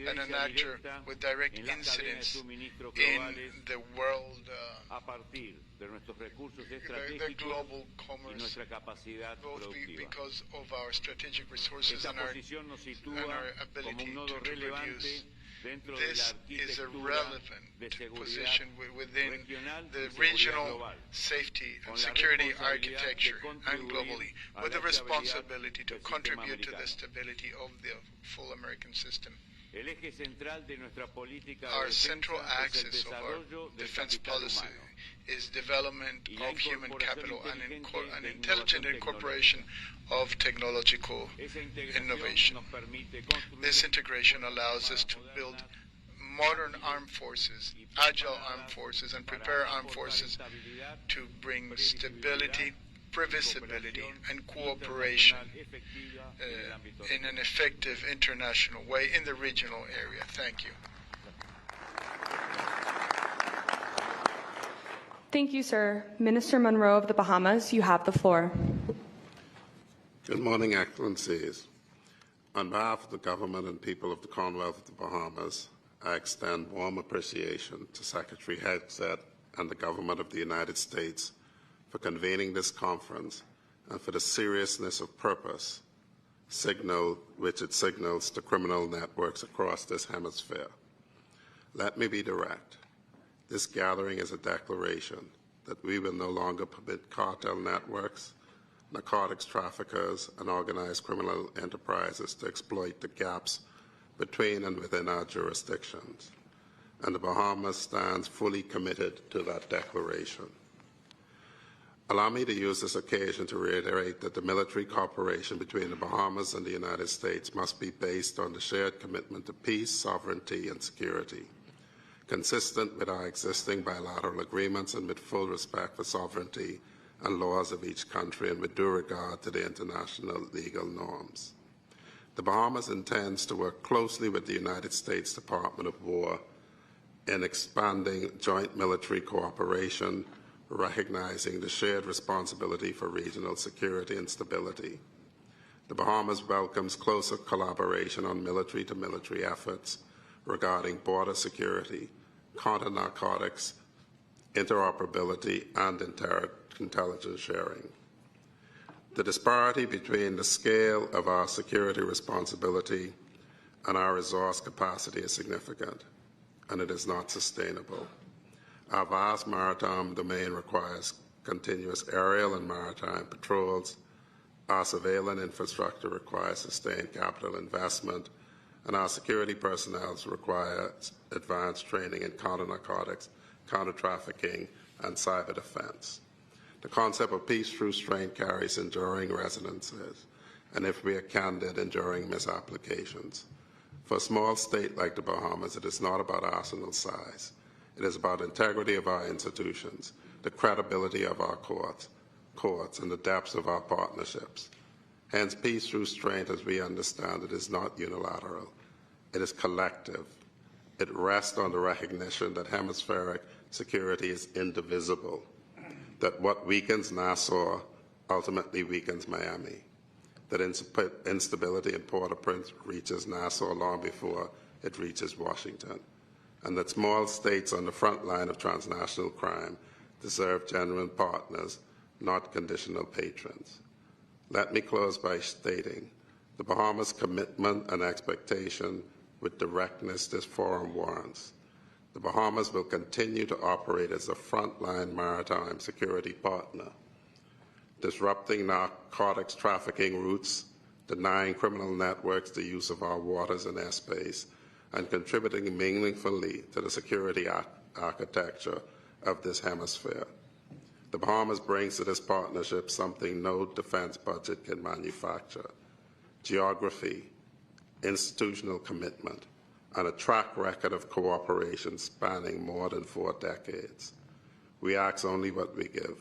and an actor with direct incidence in the world, the global commerce, both because of our strategic resources and our ability to produce. This is a relevant position within the regional safety and security architecture and globally, with the responsibility to contribute to the stability of the full American system. Our central axis of our defense policy is development of human capital and intelligent incorporation of technological innovation. This integration allows us to build modern armed forces, agile armed forces, and prepare armed forces to bring stability, previsibility, and cooperation in an effective international way in the regional area. Thank you. Thank you, sir. Minister Monroe of the Bahamas, you have the floor. Good morning, Excellencies. On behalf of the government and people of the Commonwealth of the Bahamas, I extend warm appreciation to Secretary Hegseth and the government of the United States for convening this conference and for the seriousness of purpose which it signals to criminal networks across this hemisphere. Let me be direct. This gathering is a declaration that we will no longer permit cartel networks, narcotics traffickers, and organized criminal enterprises to exploit the gaps between and within our jurisdictions. And the Bahamas stands fully committed to that declaration. Allow me to use this occasion to reiterate that the military cooperation between the Bahamas and the United States must be based on the shared commitment to peace, sovereignty, and security, consistent with our existing bilateral agreements and with full respect for sovereignty and laws of each country and with due regard to the international legal norms. The Bahamas intends to work closely with the United States Department of War in expanding joint military cooperation, recognizing the shared responsibility for regional security and stability. The Bahamas welcomes closer collaboration on military-to-military efforts regarding border security, counter-narcotics, interoperability, and intelligence sharing. The disparity between the scale of our security responsibility and our resource capacity is significant, and it is not sustainable. Our vast maritime domain requires continuous aerial and maritime patrols. Our surveillance infrastructure requires sustained capital investment, and our security personnel require advanced training in counter-narcotics, counter-trafficking, and cyber defense. The concept of peace through strength carries enduring resonances and if we are candid, enduring misapplications. For a small state like the Bahamas, it is not about arsenal size. It is about integrity of our institutions, the credibility of our courts, and the depths of our partnerships. Hence, peace through strength, as we understand it, is not unilateral. It is collective. It rests on the recognition that hemispheric security is indivisible, that what weakens Nassau ultimately weakens Miami, that instability in Port-au-Prince reaches Nassau long before it reaches Washington, and that small states on the front line of transnational crime deserve genuine partners, not conditional patrons. Let me close by stating the Bahamas' commitment and expectation with directness this forum warrants. The Bahamas will continue to operate as a frontline maritime security partner, disrupting narcotics trafficking routes, denying criminal networks the use of our waters and airspace, and contributing meaningfully to the security architecture of this hemisphere. The Bahamas brings to this partnership something no defense budget can manufacture: geography, institutional commitment, and a track record of cooperation spanning more than 4 decades. We ask only what we give: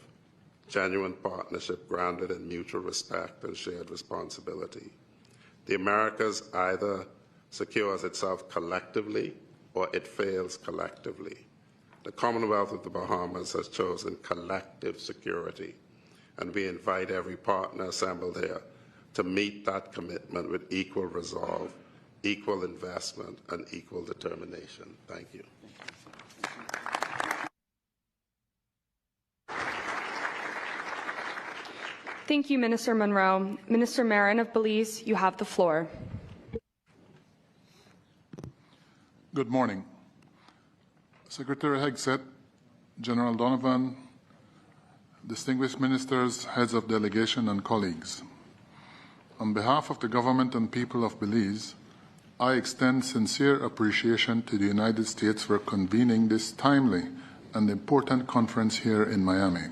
genuine partnership grounded in mutual respect and shared responsibility. The Americas either secures itself collectively or it fails collectively. The Commonwealth of the Bahamas has chosen collective security, and we invite every partner assembled here to meet that commitment with equal resolve, equal investment, and equal determination. Thank you. Thank you, Minister Monroe. Minister Marin of Belize, you have the floor. Good morning. Secretary Hegseth, General Donovan, distinguished ministers, heads of delegation, and colleagues. On behalf of the government and people of Belize, I extend sincere appreciation to the United States for convening this timely and important conference here in Miami.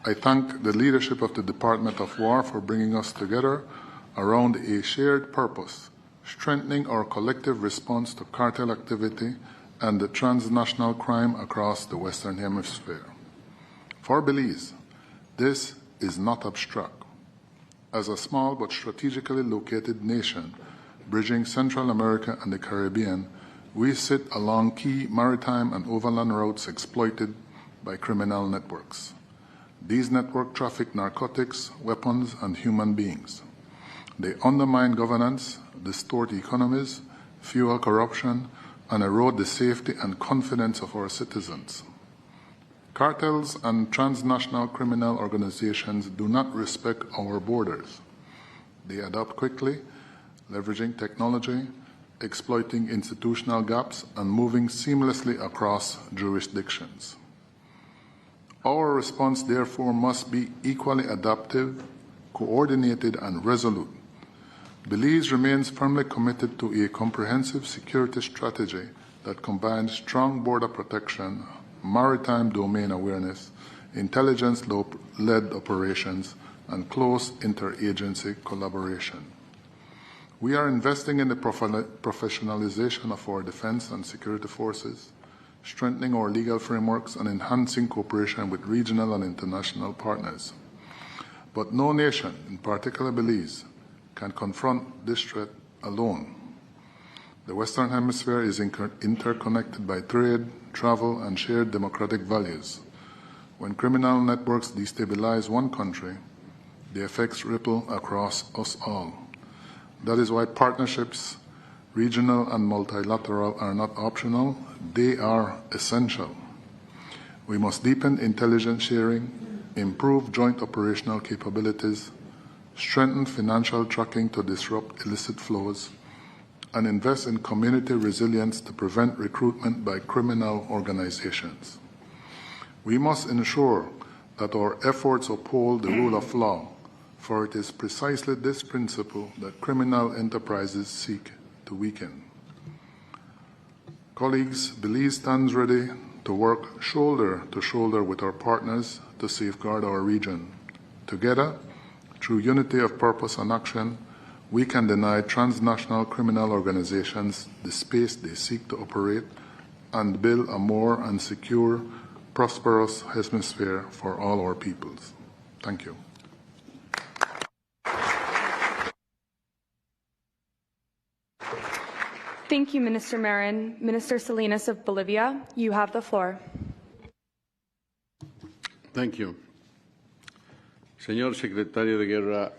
I thank the leadership of the Department of War for bringing us together around a shared purpose: strengthening our collective response to cartel activity and the transnational crime across the Western Hemisphere. For Belize, this is not abstract. As a small but strategically located nation bridging Central America and the Caribbean, we sit along key maritime and overland routes exploited by criminal networks. These networks traffic narcotics, weapons, and human beings. They undermine governance, distort economies, fuel corruption, and erode the safety and confidence of our citizens. Cartels and transnational criminal organizations do not respect our borders. They adapt quickly, leveraging technology, exploiting institutional gaps, and moving seamlessly across jurisdictions. Our response, therefore, must be equally adaptive, coordinated, and resolute. Belize remains firmly committed to a comprehensive security strategy that combines strong border protection, maritime domain awareness, intelligence-led operations, and close interagency collaboration. We are investing in the professionalization of our defense and security forces, strengthening our legal frameworks, and enhancing cooperation with regional and international partners. But no nation, in particular Belize, can confront this threat alone. The Western Hemisphere is interconnected by trade, travel, and shared democratic values. When criminal networks destabilize one country, the effects ripple across us all. That is why partnerships, regional and multilateral, are not optional, they are essential. We must deepen intelligence sharing, improve joint operational capabilities, strengthen financial tracking to disrupt illicit flows, and invest in community resilience to prevent recruitment by criminal organizations. We must ensure that our efforts uphold the rule of law, for it is precisely this principle that criminal enterprises seek to weaken. Colleagues, Belize stands ready to work shoulder to shoulder with our partners to safeguard our region. Together, through unity of purpose and action, we can deny transnational criminal organizations the space they seek to operate and build a more and secure, prosperous hemisphere for all our peoples. Thank you. Thank you, Minister Marin. Minister Salinas of Bolivia, you have the floor. Thank you. Señor Secretario de Guerra,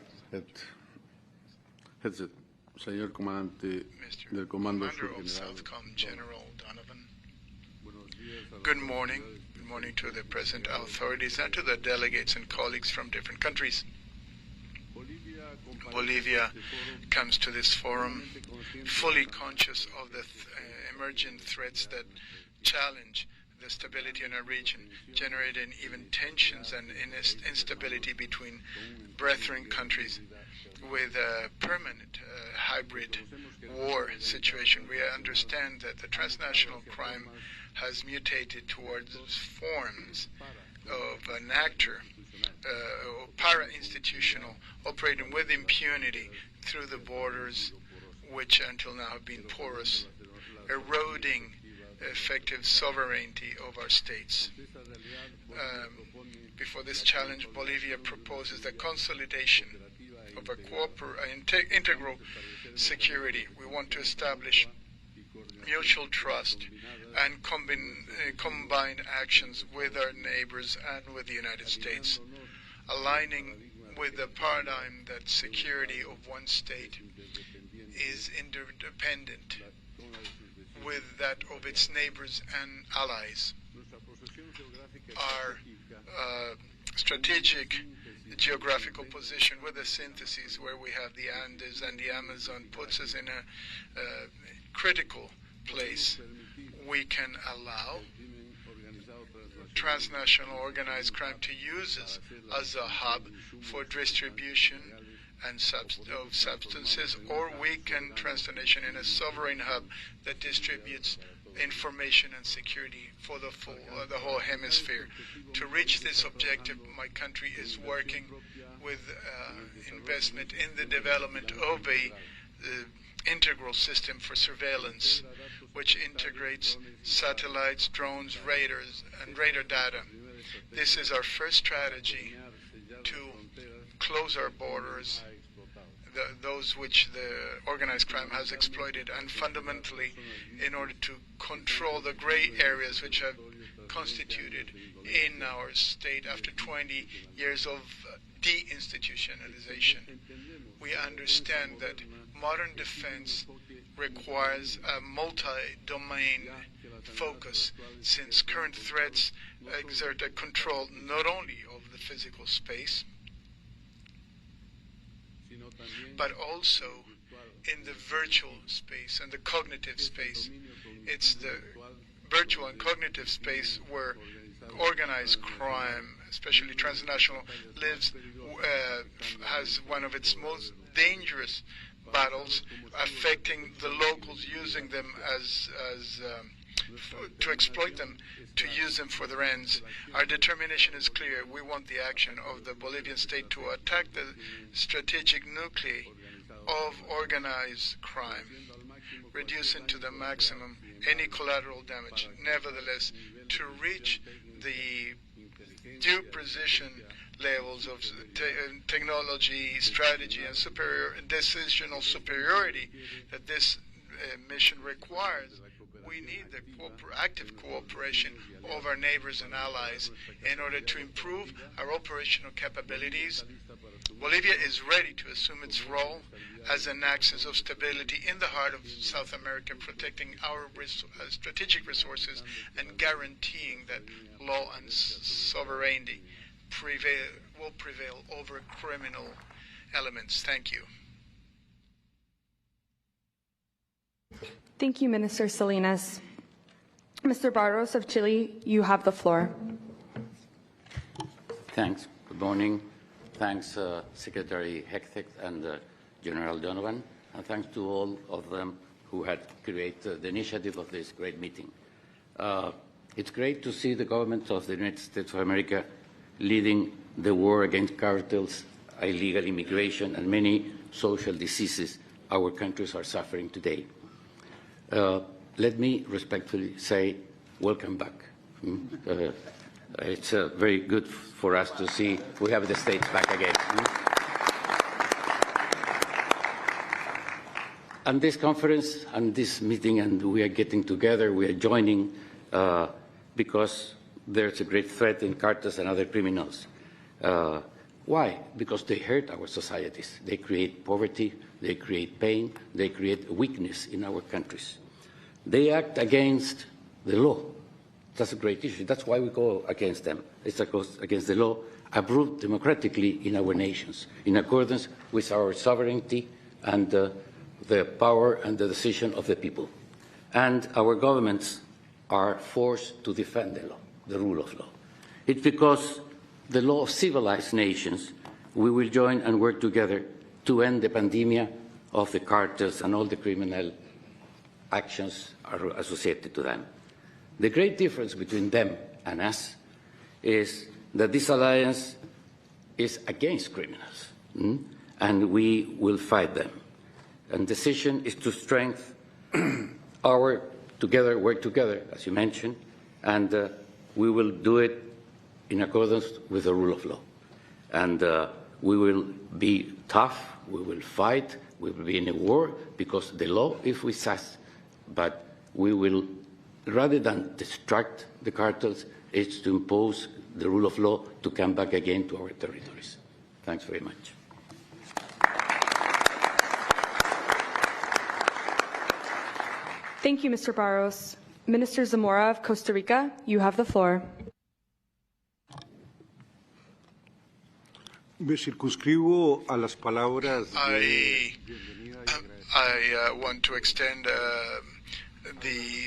señor Comandante del Comando Sur General Donovan. Good morning. Good morning to the present authorities and to the delegates and colleagues from different countries. Bolivia comes to this forum fully conscious of the emergent threats that challenge the stability in our region, generating even tensions and instability between brethren countries with a permanent hybrid war situation. We understand that the transnational crime has mutated towards forms of an actor, para-institutional, operating with impunity through the borders, which until now have been porous, eroding effective sovereignty of our states. Before this challenge, Bolivia proposes the consolidation of a integral security. We want to establish mutual trust and combined actions with our neighbors and with the United States, aligning with the paradigm that security of one state is interdependent with that of its neighbors and allies. Our strategic geographical position with the synthesis where we have the Andes and the Amazon puts us in a critical place. We can allow transnational organized crime to use us as a hub for distribution and of substances, or weaken transnational in a sovereign hub that distributes information and security for the whole hemisphere. To reach this objective, my country is working with investment in the development of a integral system for surveillance, which integrates satellites, drones, radars, and radar data. This is our first strategy to close our borders, those which the organized crime has exploited, and fundamentally in order to control the gray areas which have constituted in our state after 20 years of deinstitutionalization. We understand that modern defense requires a multi-domain focus, since current threats exert a control not only of the physical space, but also in the virtual space and the cognitive space. It's the virtual and cognitive space where organized crime, especially transnational, has one of its most dangerous battles, affecting the locals, using them to exploit them, to use them for their ends. Our determination is clear. We want the action of the Bolivian state to attack the strategic nuclei of organized crime, reducing to the maximum any collateral damage. Nevertheless, to reach the due precision levels of technology, strategy, and decisional superiority that this mission requires, we need the active cooperation of our neighbors and allies in order to improve our operational capabilities. Bolivia is ready to assume its role as an axis of stability in the heart of South America, protecting our strategic resources and guaranteeing that law and sovereignty will prevail over criminal elements. Thank you. Thank you, Minister Salinas. Mr. Barros of Chile, you have the floor. Thanks. Good morning. Thanks, Secretary Hegseth and General Donovan, and thanks to all of them who had created the initiative of this great meeting. It's great to see the government of the United States of America leading the war against cartels illegal immigration, and many social diseases our countries are suffering today. Let me respectfully say, welcome back. It's very good for us to see we have the States back again. And this conference and this meeting, and we are getting together, we are joining because there's a great threat in cartels and other criminals. Why? Because they hurt our societies. They create poverty, they create pain, they create weakness in our countries. They act against the law. That's a great issue. That's why we go against them. It's against the law approved democratically in our nations, in accordance with our sovereignty and the power and the decision of the people. And our governments are forced to defend the law, the rule of law. It's because the law of civilized nations, we will join and work together to end the pandemic of the cartels and all the criminal actions are associated to them. The great difference between them and us is that this alliance is against criminals, and we will fight them. And the decision is to strengthen our work together, as you mentioned, and we will do it in accordance with the rule of law. And we will be tough, we will fight, we will be in a war, because the law is with us, but we will, rather than distract the cartels, is to impose the rule of law to come back again to our territories. Thanks very much. Thank you, Mr. Barros. Minister Zamora of Costa Rica, you have the floor. Me circunscribo a las palabras I want to extend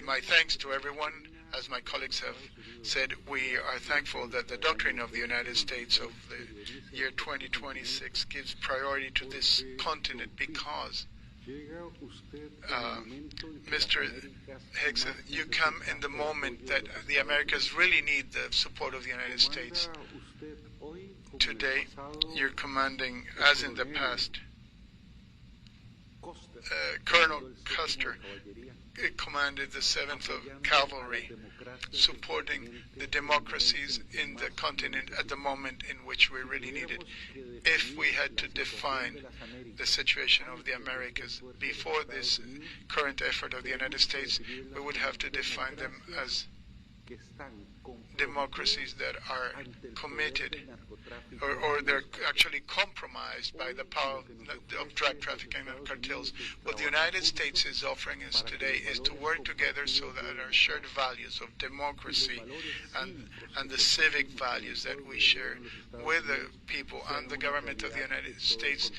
my thanks to everyone. As my colleagues have said, we are thankful that the doctrine of the United States of the year 2026 gives priority to this continent because Mr. Higgs, you come in the moment that the Americas really need the support of the United States. Today, you're commanding, as in the past, Colonel Custer commanded the 7th of Cavalry, supporting the democracies in the continent at the moment in which we really need it. If we had to define the situation of the Americas before this current effort of the United States, we would have to define them as democracies that are committed or they're actually compromised by the power of drug trafficking and cartels. What the United States is offering us today is to work together so that our shared values of democracy and the civic values that we share with the people and the government of the United States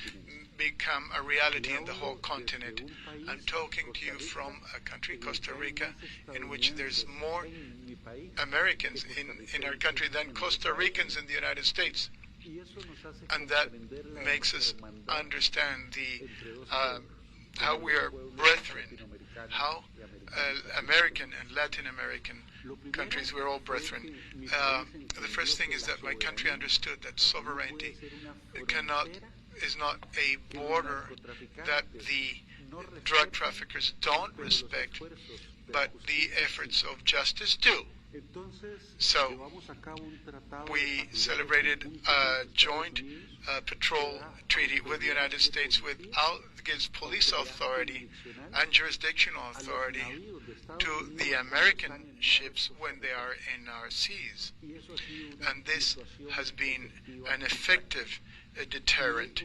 become a reality in the whole continent. I'm talking to you from a country, Costa Rica, in which there's more Americans in our country than Costa Ricans in the United States. And that makes us understand how we are brethren, how American and Latin American countries, we're all brethren. The first thing is that my country understood that sovereignty is not a border that the drug traffickers don't respect, but the efforts of justice do. So we celebrated a joint patrol treaty with the United States gives police authority and jurisdictional authority to the American ships when they are in our seas. And this has been an effective deterrent.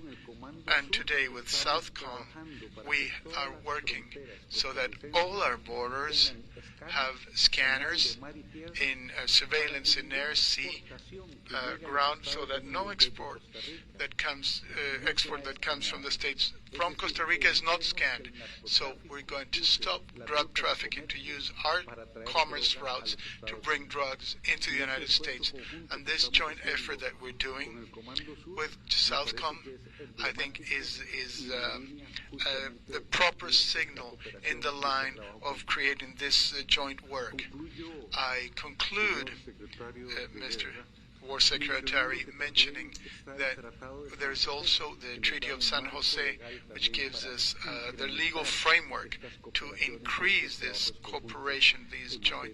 And today with Southcom, we are working so that all our borders have scanners in surveillance in air, sea, ground, so that no export that comes from the States from Costa Rica is not scanned. So we're going to stop drug trafficking, to use our commerce routes to bring drugs into the United States. And this joint effort that we're doing with Southcom, I think, is the proper signal in the line of creating this joint work. I conclude, Mr. War Secretary mentioning that there's also the Treaty of San Jose, which gives us the legal framework to increase this cooperation, these joint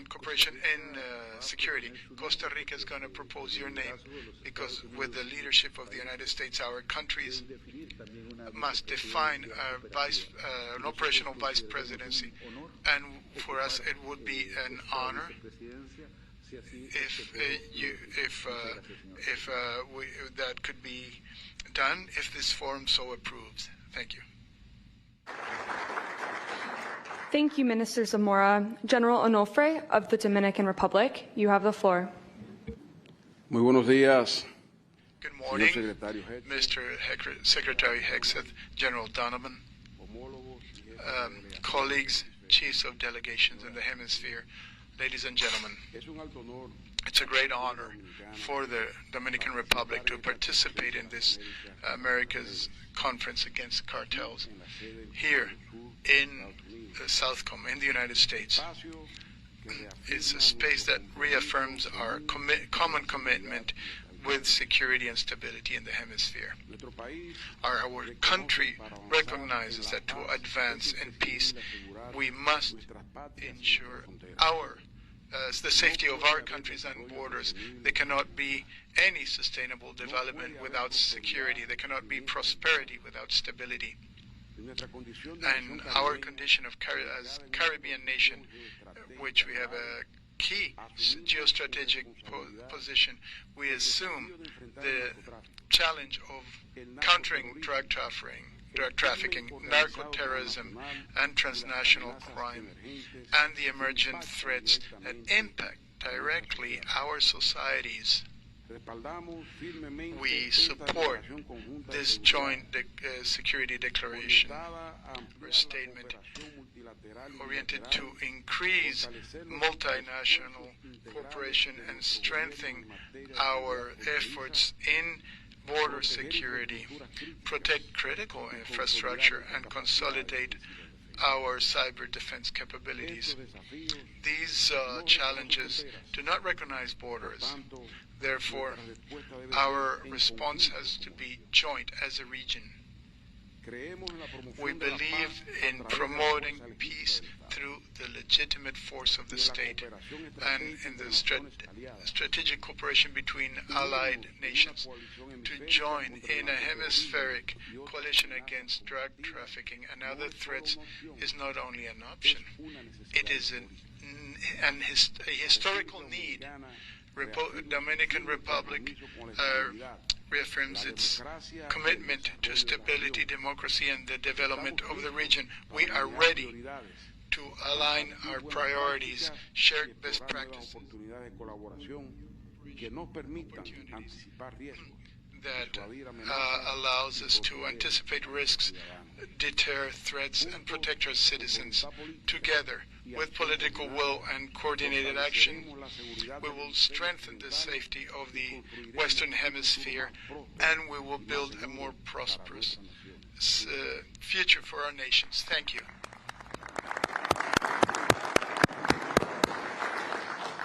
cooperation in security. Costa Rica is going to propose your name because with the leadership of the United States, our countries must define an operational vice presidency. And for us, it would be an honor if that could be done, if this forum so approves. Thank you. Thank you, Minister Zamora. General Onofre of the Dominican Republic, you have the floor. Muy buenos días. Good morning, Mr. Secretary Hegseth, General Donovan, colleagues, chiefs of delegations in the hemisphere, ladies and gentlemen. It's a great honor for the Dominican Republic to participate in this America's Conference Against Cartels here in Southcom, in the United States. It's a space that reaffirms our common commitment with security and stability in the hemisphere. Our country recognizes that to advance in peace, we must ensure the safety of our countries and borders. There cannot be any sustainable development without security. There cannot be prosperity without stability. And our condition as Caribbean nation, which we have a key geostrategic position, we assume the challenge of countering drug trafficking, narco-terrorism, and transnational crime, and the emergent threats that impact directly our societies. We support this joint security declaration or statement oriented to increase multinational cooperation and strengthen our efforts in border security, protect critical infrastructure, and consolidate our cyber defense capabilities. These challenges do not recognize borders. Therefore, our response has to be joint as a region. We believe in promoting peace through the legitimate force of the state and in the strategic cooperation between allied nations. To join in a hemispheric coalition against drug trafficking and other threats is not only an option, it is a historical need. Dominican Republic reaffirms its commitment to stability, democracy, and the development of the region. We are ready to align our priorities, share best practices, that allows us to anticipate risks, deter threats, and protect our citizens. Together, with political will and coordinated action, we will strengthen the safety of the Western Hemisphere, and we will build a more prosperous future for our nations. Thank you.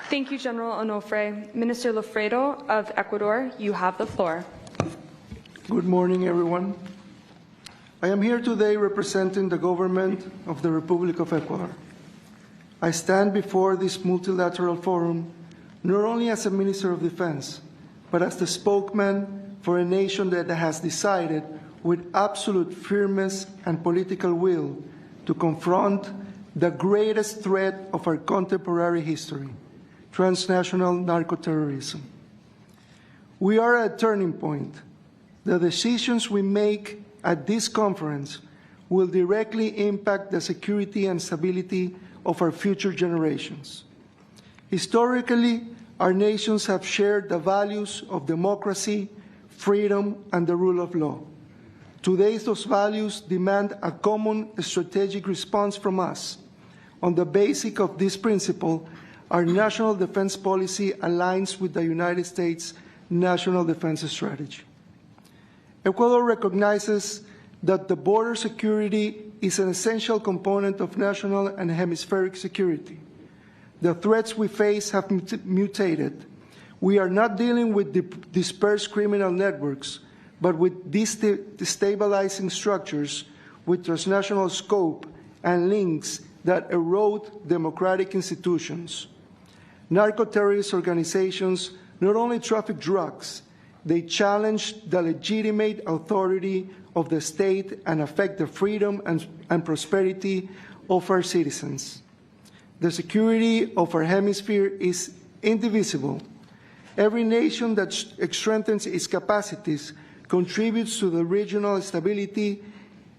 Thank you, General Onofre. Minister Lofredo of Ecuador, you have the floor. Good morning, everyone. I am here today representing the government of the Republic of Ecuador. I stand before this multilateral forum not only as a Minister of Defense, but as the spokesman for a nation that has decided with absolute firmness and political will to confront the greatest threat of our contemporary history, transnational narco-terrorism. We are at a turning point. The decisions we make at this conference will directly impact the security and stability of our future generations. Historically, our nations have shared the values of democracy, freedom, and the rule of law. Today, those values demand a common strategic response from us. On the basis of this principle, our national defense policy aligns with the United States National Defense Strategy. Ecuador recognizes that the border security is an essential component of national and hemispheric security. The threats we face have mutated, We are not dealing with dispersed criminal networks, but with destabilizing structures with transnational scope and links that erode democratic institutions. Narco-terrorist organizations not only traffic drugs, they challenge the legitimate authority of the state and affect the freedom and prosperity of our citizens. The security of our hemisphere is indivisible. Every nation that strengthens its capacities contributes to the regional stability.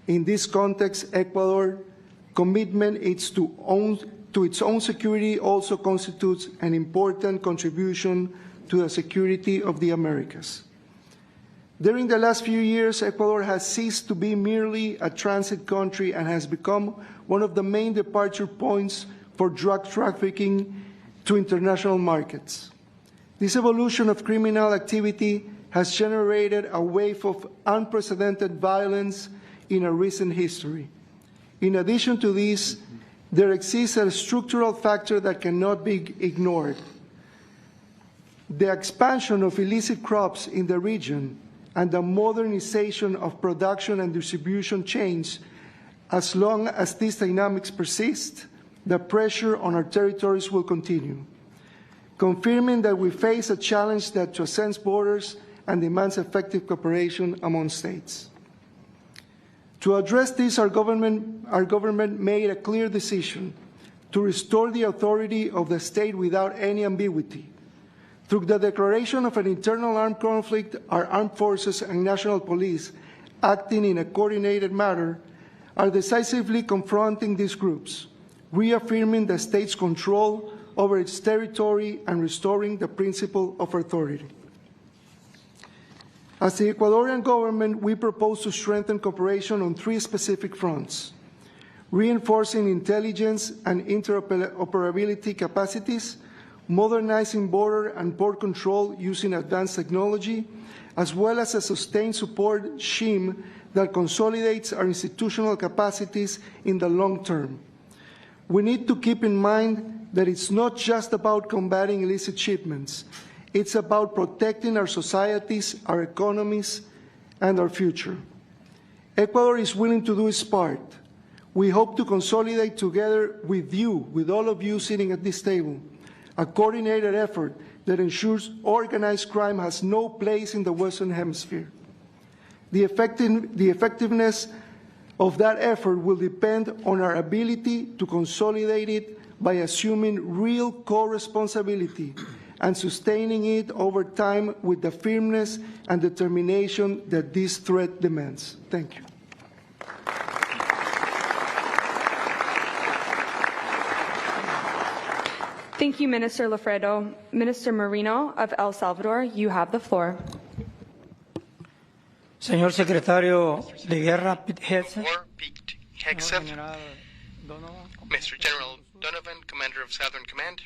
In this context, Ecuador's commitment to its own security also constitutes an important contribution to the security of the Americas. During the last few years, Ecuador has ceased to be merely a transit country and has become one of the main departure points for drug trafficking to international markets. This evolution of criminal activity has generated a wave of unprecedented violence in our recent history. In addition to this, there exists a structural factor that cannot be ignored. The expansion of illicit crops in the region and the modernization of production and distribution chains. As long as these dynamics persist, the pressure on our territories will continue, confirming that we face a challenge that transcends borders and demands effective cooperation among states. To address this, our government made a clear decision to restore the authority of the state without any ambiguity. Through the declaration of an internal armed conflict, our armed forces and national police, acting in a coordinated manner, are decisively confronting these groups, reaffirming the state's control over its territory and restoring the principle of authority. As the Ecuadorian government, we propose to strengthen cooperation on three specific fronts: reinforcing intelligence and interoperability capacities, modernizing border and port control using advanced technology, as well as a sustained support scheme that consolidates our institutional capacities in the long term. We need to keep in mind that it's not just about combating illicit shipments. It's about protecting our societies, our economies, and our future. Ecuador is willing to do its part. We hope to consolidate together with you, with all of you sitting at this table, a coordinated effort that ensures organized crime has no place in the Western Hemisphere. The effectiveness of that effort will depend on our ability to consolidate it by assuming real co-responsibility and sustaining it over time with the firmness and determination that this threat demands. Thank you. Thank you, Minister Lafredo. Minister Marino of El Salvador, you have the floor. Señor Secretario de Guerra, Mr. General Donovan, Commander of Southern Command,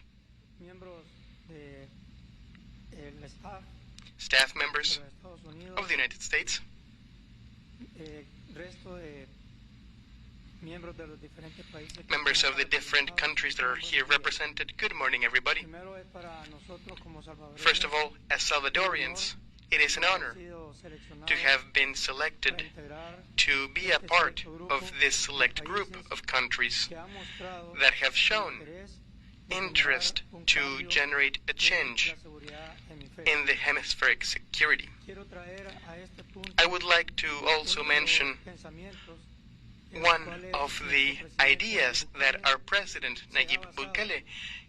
staff members of the United States, members of the different countries that are here represented. Good morning, everybody. First of all, as Salvadorians, it is an honor to have been selected to be a part of this select group of countries that have shown interest to generate a change in the hemispheric security. I would like to also mention one of the ideas that our President Nayib Bukele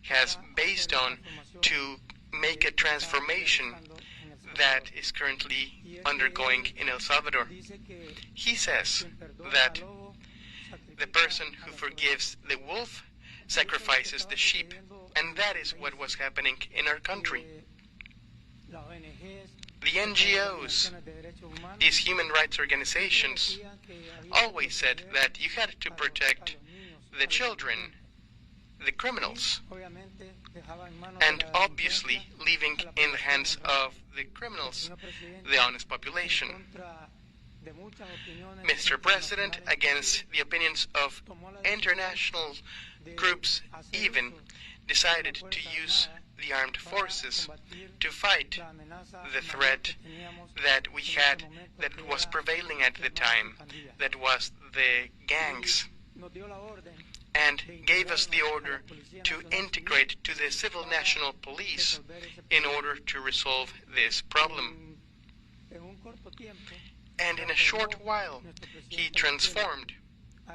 has based on to make a transformation that is currently undergoing in El Salvador. He says that the person who forgives the wolf sacrifices the sheep, and that is what was happening in our country. The NGOs, these human rights organizations, always said that you had to protect the children, the criminals, and obviously leaving in the hands of the criminals the honest population. Mr. President, against the opinions of international groups even, decided to use the armed forces to fight the threat that we had, that was prevailing at the time, that was the gangs, and gave us the order to integrate to the civil national police in order to resolve this problem. And in a short while, he transformed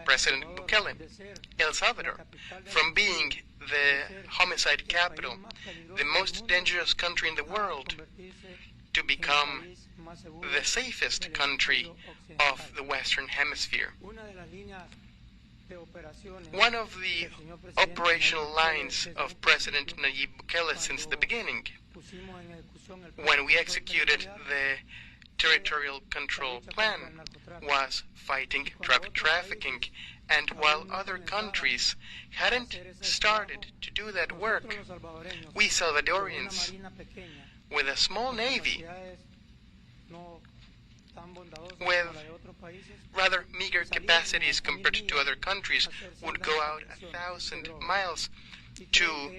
President Bukele, El Salvador, from being the homicide capital, the most dangerous country in the world, to become the safest country of the Western Hemisphere. One of the operational lines of President Nayib Bukele since the beginning, when we executed the territorial control plan, was fighting drug trafficking. And while other countries hadn't started to do that work, we Salvadorians, with a small navy, with rather meager capacities compared to other countries, would go out 1,000 miles to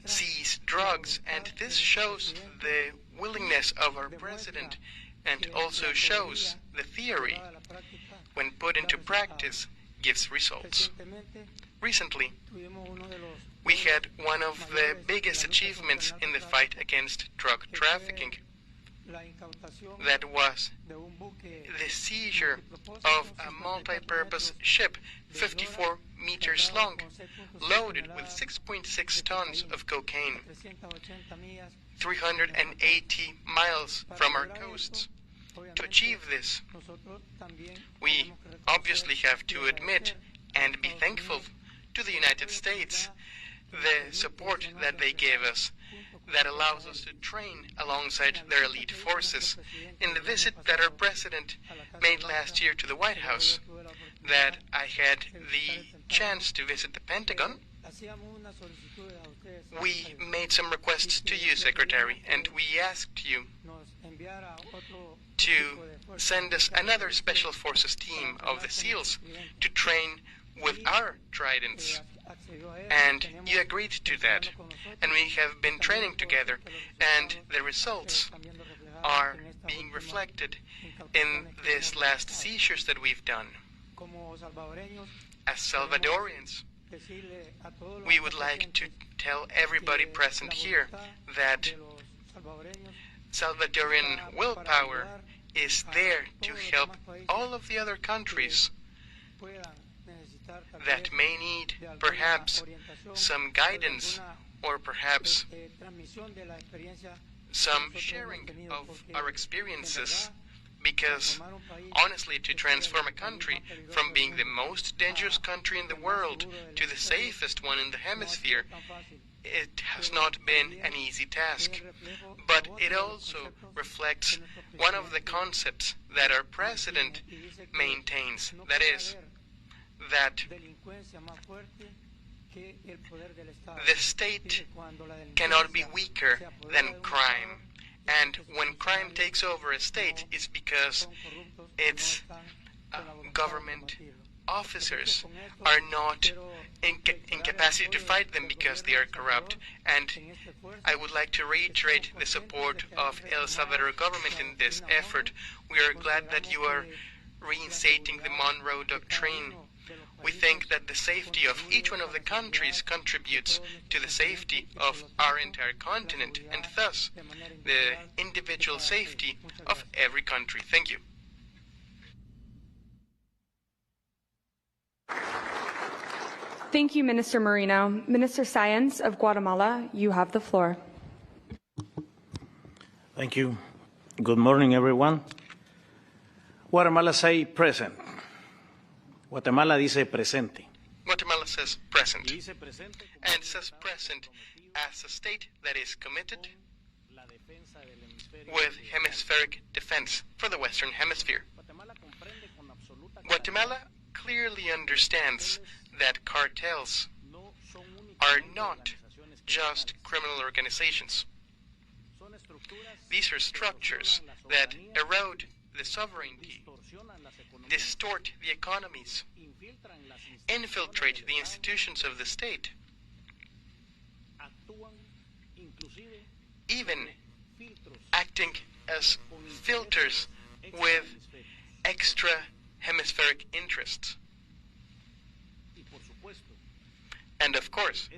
seize drugs. And this shows the willingness of our president, and also shows the theory, when put into practice, gives results. Recently, we had one of the biggest achievements in the fight against drug trafficking. That was the seizure of a multi-purpose ship, 54 meters long, loaded with 6.6 tons of cocaine, 380 miles from our coasts. To achieve this, we obviously have to admit and be thankful to the United States, the support that they gave us, that allows us to train alongside their elite forces. In the visit that our president made last year to the White House, that I had the chance to visit the Pentagon, we made some requests to you, Secretary, and we asked you to send us another Special Forces team of the SEALs to train with our tridents. And you agreed to that. And we have been training together, and the results are being reflected in these last seizures that we've done. As Salvadorians, we would like to tell everybody present here that Salvadorian willpower is there to help all of the other countries that may need perhaps some guidance or perhaps some sharing of our experiences, because honestly, to transform a country from being the most dangerous country in the world to the safest one in the hemisphere, it has not been an easy task. But it also reflects one of the concepts that our president maintains, that is, that the state cannot be weaker than crime. And when crime takes over a state, it's because its government officers are not in capacity to fight them because they are corrupt. And I would like to reiterate the support of El Salvador government in this effort. We are glad that you are reinstating the Monroe Doctrine. We think that the safety of each one of the countries contributes to the safety of our entire continent, and thus the individual safety of every country. Thank you. Thank you, Minister Moreno. Minister Sáenz of Guatemala, you have the floor. Thank you. Good morning, everyone. Guatemala say present. Guatemala dice presente. Guatemala says present, and says present as a state that is committed with hemispheric defense for the Western Hemisphere. Guatemala clearly understands that cartels are not just criminal organizations. These are structures that erode the sovereignty, distort the economies, infiltrate the institutions of the state, even acting as filters with extra hemispheric interests. And of course,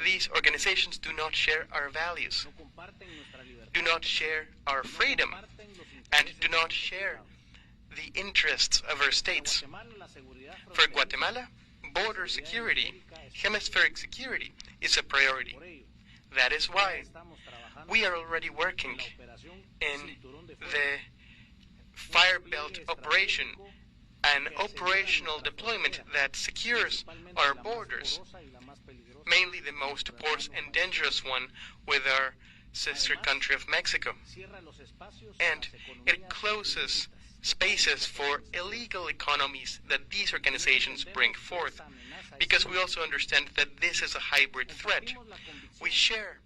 these organizations do not share our values, do not share our freedom, and do not share the interests of our states. For Guatemala, border security, hemispheric security, is a priority. That is why we are already working in the Fire Belt operation, an operational deployment that secures our borders, mainly the most porous and dangerous one with our sister country of Mexico. And it closes spaces for illegal economies that these organizations bring forth, because we also understand that this is a hybrid threat. We share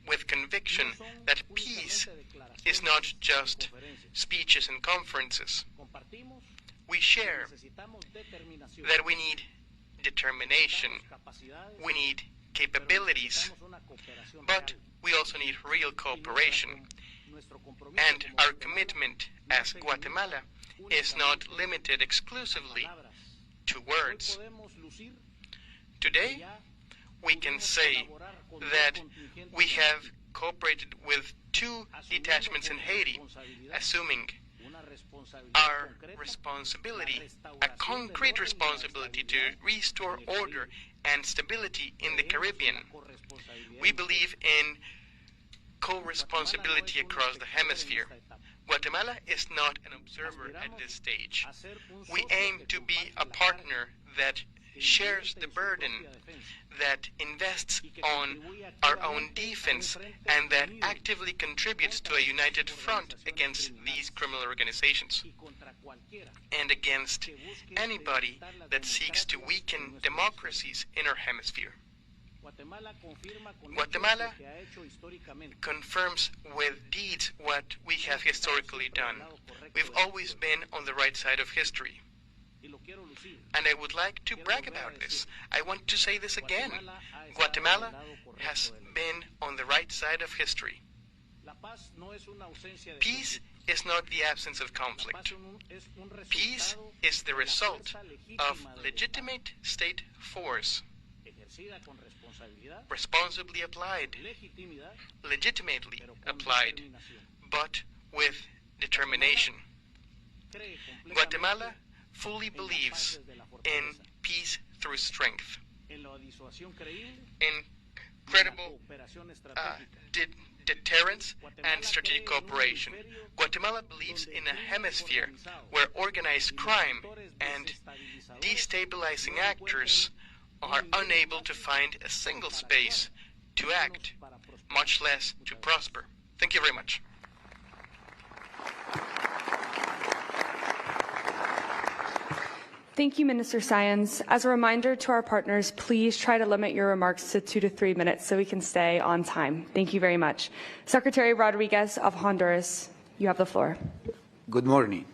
with conviction that peace is not just speeches and conferences. We share that we need determination, we need capabilities, but we also need real cooperation. And our commitment as Guatemala is not limited exclusively to words. Today, we can say that we have cooperated with 2 detachments in Haiti, assuming our responsibility, a concrete responsibility to restore order and stability in the Caribbean. We believe in co-responsibility across the hemisphere. Guatemala is not an observer at this stage. We aim to be a partner that shares the burden, that invests on our own defense, and that actively contributes to a united front against these criminal organizations and against anybody that seeks to weaken democracies in our hemisphere. Guatemala confirms with deeds what we have historically done. We've always been on the right side of history. And I would like to brag about this. I want to say this again. Guatemala has been on the right side of history. Peace is not the absence of conflict. Peace is the result of legitimate state force, responsibly applied, legitimately applied, but with determination. Guatemala fully believes in peace through strength, in credible deterrence and strategic cooperation. Guatemala believes in a hemisphere where organized crime and destabilizing actors are unable to find a single space to act, much less to prosper. Thank you very much. Thank you, Minister Sáenz. As a reminder to our partners, please try to limit your remarks to 2 to 3 minutes so we can stay on time. Thank you very much. Secretary Rodriguez of Honduras, you have the floor. Good morning.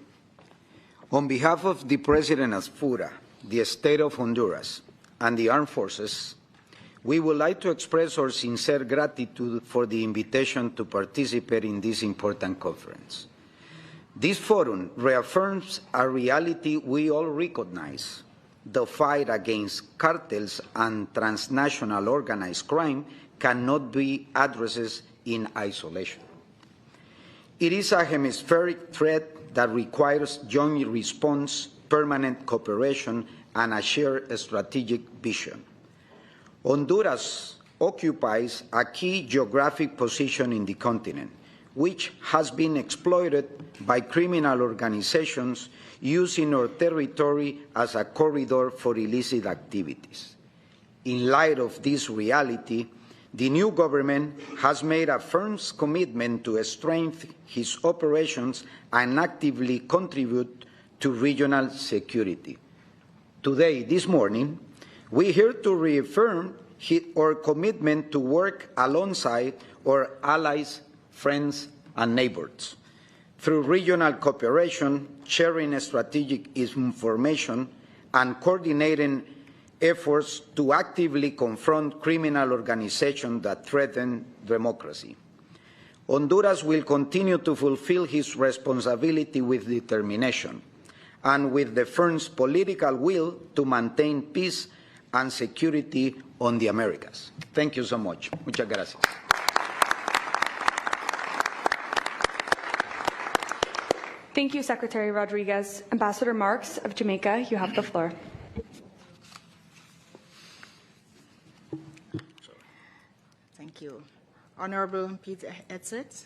On behalf of the President Asfura, the State of Honduras, and the Armed Forces, we would like to express our sincere gratitude for the invitation to participate in this important conference. This forum reaffirms a reality we all recognize. The fight against cartels and transnational organized crime cannot be addressed in isolation. It is a hemispheric threat that requires joint response, permanent cooperation, and a shared strategic vision. Honduras occupies a key geographic position in the continent, which has been exploited by criminal organizations using our territory as a corridor for illicit activities. In light of this reality, the new government has made a firm commitment to strengthen its operations and actively contribute to regional security. Today, this morning, we are here to reaffirm our commitment to work alongside our allies, friends, and neighbors. Through regional cooperation, sharing strategic information, and coordinating efforts to actively confront criminal organizations that threaten democracy. Honduras will continue to fulfill its responsibility with determination and with the firm's political will to maintain peace and security on the Americas. Thank you so much. Muchas gracias. Thank you, Secretary Rodriguez. Ambassador Marks of Jamaica, you have the floor. Thank you. Honorable Peter Hegseth,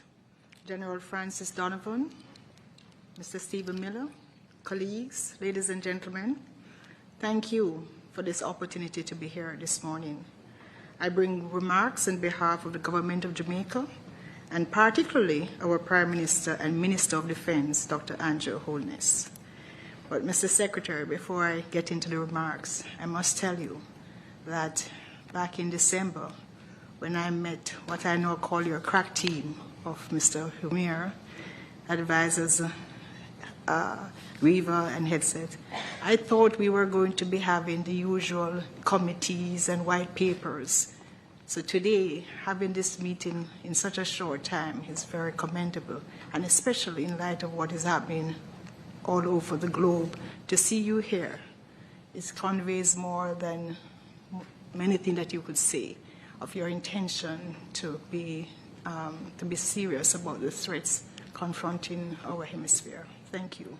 General Francis Donovan, Mr. Stephen Miller, colleagues, ladies and gentlemen, thank you for this opportunity to be here this morning. I bring remarks on behalf of the government of Jamaica, and particularly our Prime Minister and Minister of Defense, Dr. Andrew Holness. But, Mr. Secretary, before I get into the remarks, I must tell you that back in December, when I met what I now call your crack team of Mr. Humir, advisors Weaver and Hegseth, I thought we were going to be having the usual committees and white papers. So today, having this meeting in such a short time is very commendable, and especially in light of what is happening all over the globe. To see you here, it conveys more than anything that you could say of your intention to be serious about the threats confronting our hemisphere. Thank you.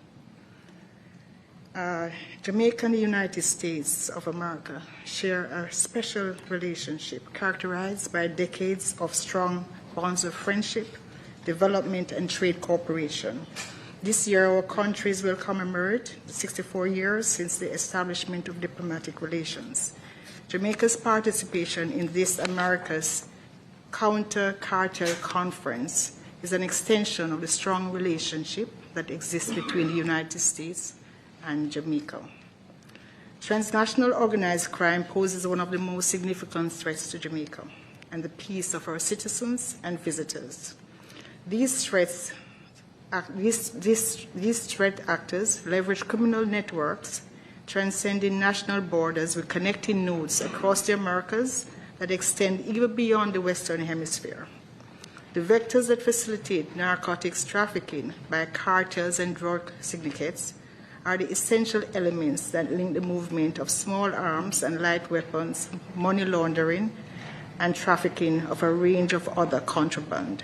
Jamaica and the United States of America share a special relationship characterized by decades of strong bonds of friendship, development, and trade cooperation. This year, our countries will commemorate 64 years since the establishment of diplomatic relations. Jamaica's participation in this America's Counter-Cartel Conference is an extension of the strong relationship that exists between the United States and Jamaica. Transnational organized crime poses one of the most significant threats to Jamaica and the peace of our citizens and visitors. These threat actors leverage criminal networks transcending national borders with connecting nodes across the Americas that extend even beyond the Western Hemisphere. The vectors that facilitate narcotics trafficking by cartels and drug syndicates are the essential elements that link the movement of small arms and light weapons, money laundering, and trafficking of a range of other contraband.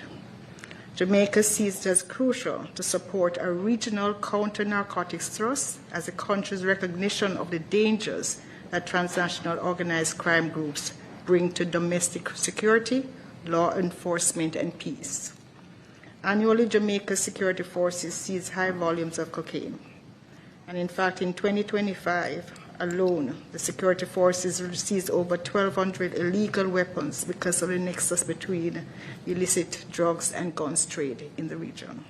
Jamaica sees it as crucial to support a regional counter-narcotics thrust as the country's recognition of the dangers that transnational organized crime groups bring to domestic security, law enforcement, and peace. Annually, Jamaica's security forces seize high volumes of cocaine. And in fact, in 2025 alone, the security forces seized over 1,200 illegal weapons because of the nexus between illicit drugs and guns trade in the region.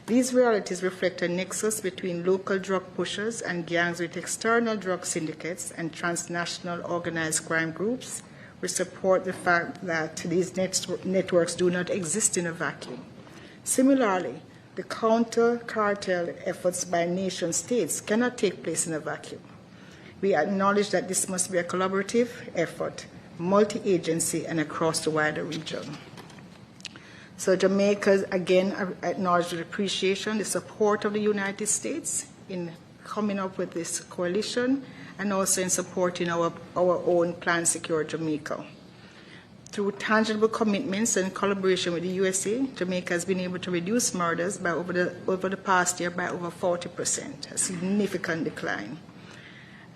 These realities reflect a nexus between local drug pushers and gangs with external drug syndicates and transnational organized crime groups, which support the fact that these networks do not exist in a vacuum. Similarly, the counter-cartel efforts by nation states cannot take place in a vacuum. We acknowledge that this must be a collaborative effort, multi-agency, and across the wider region. So Jamaica, again, acknowledges the appreciation, the support of the United States in coming up with this coalition, and also in supporting our own Plan Secure Jamaica. Through tangible commitments and collaboration with the USA, Jamaica has been able to reduce murders by over the past year by over 40%, a significant decline.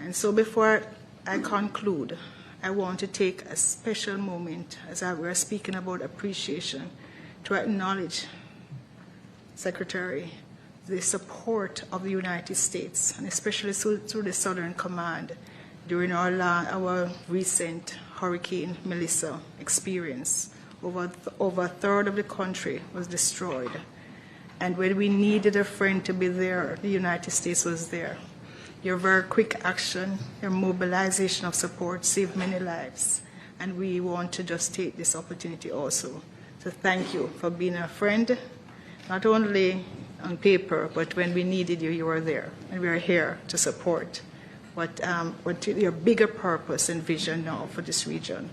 And so before I conclude, I want to take a special moment as we're speaking about appreciation to acknowledge, Secretary, the support of the United States, and especially through the Southern Command during our recent Hurricane Melissa experience. Over a third of the country was destroyed. And when we needed a friend to be there, the United States was there. Your very quick action, your mobilization of support saved many lives. And we want to just take this opportunity also to thank you for being a friend, not only on paper, but when we needed you, you were there. And we are here to support what your bigger purpose and vision now for this region.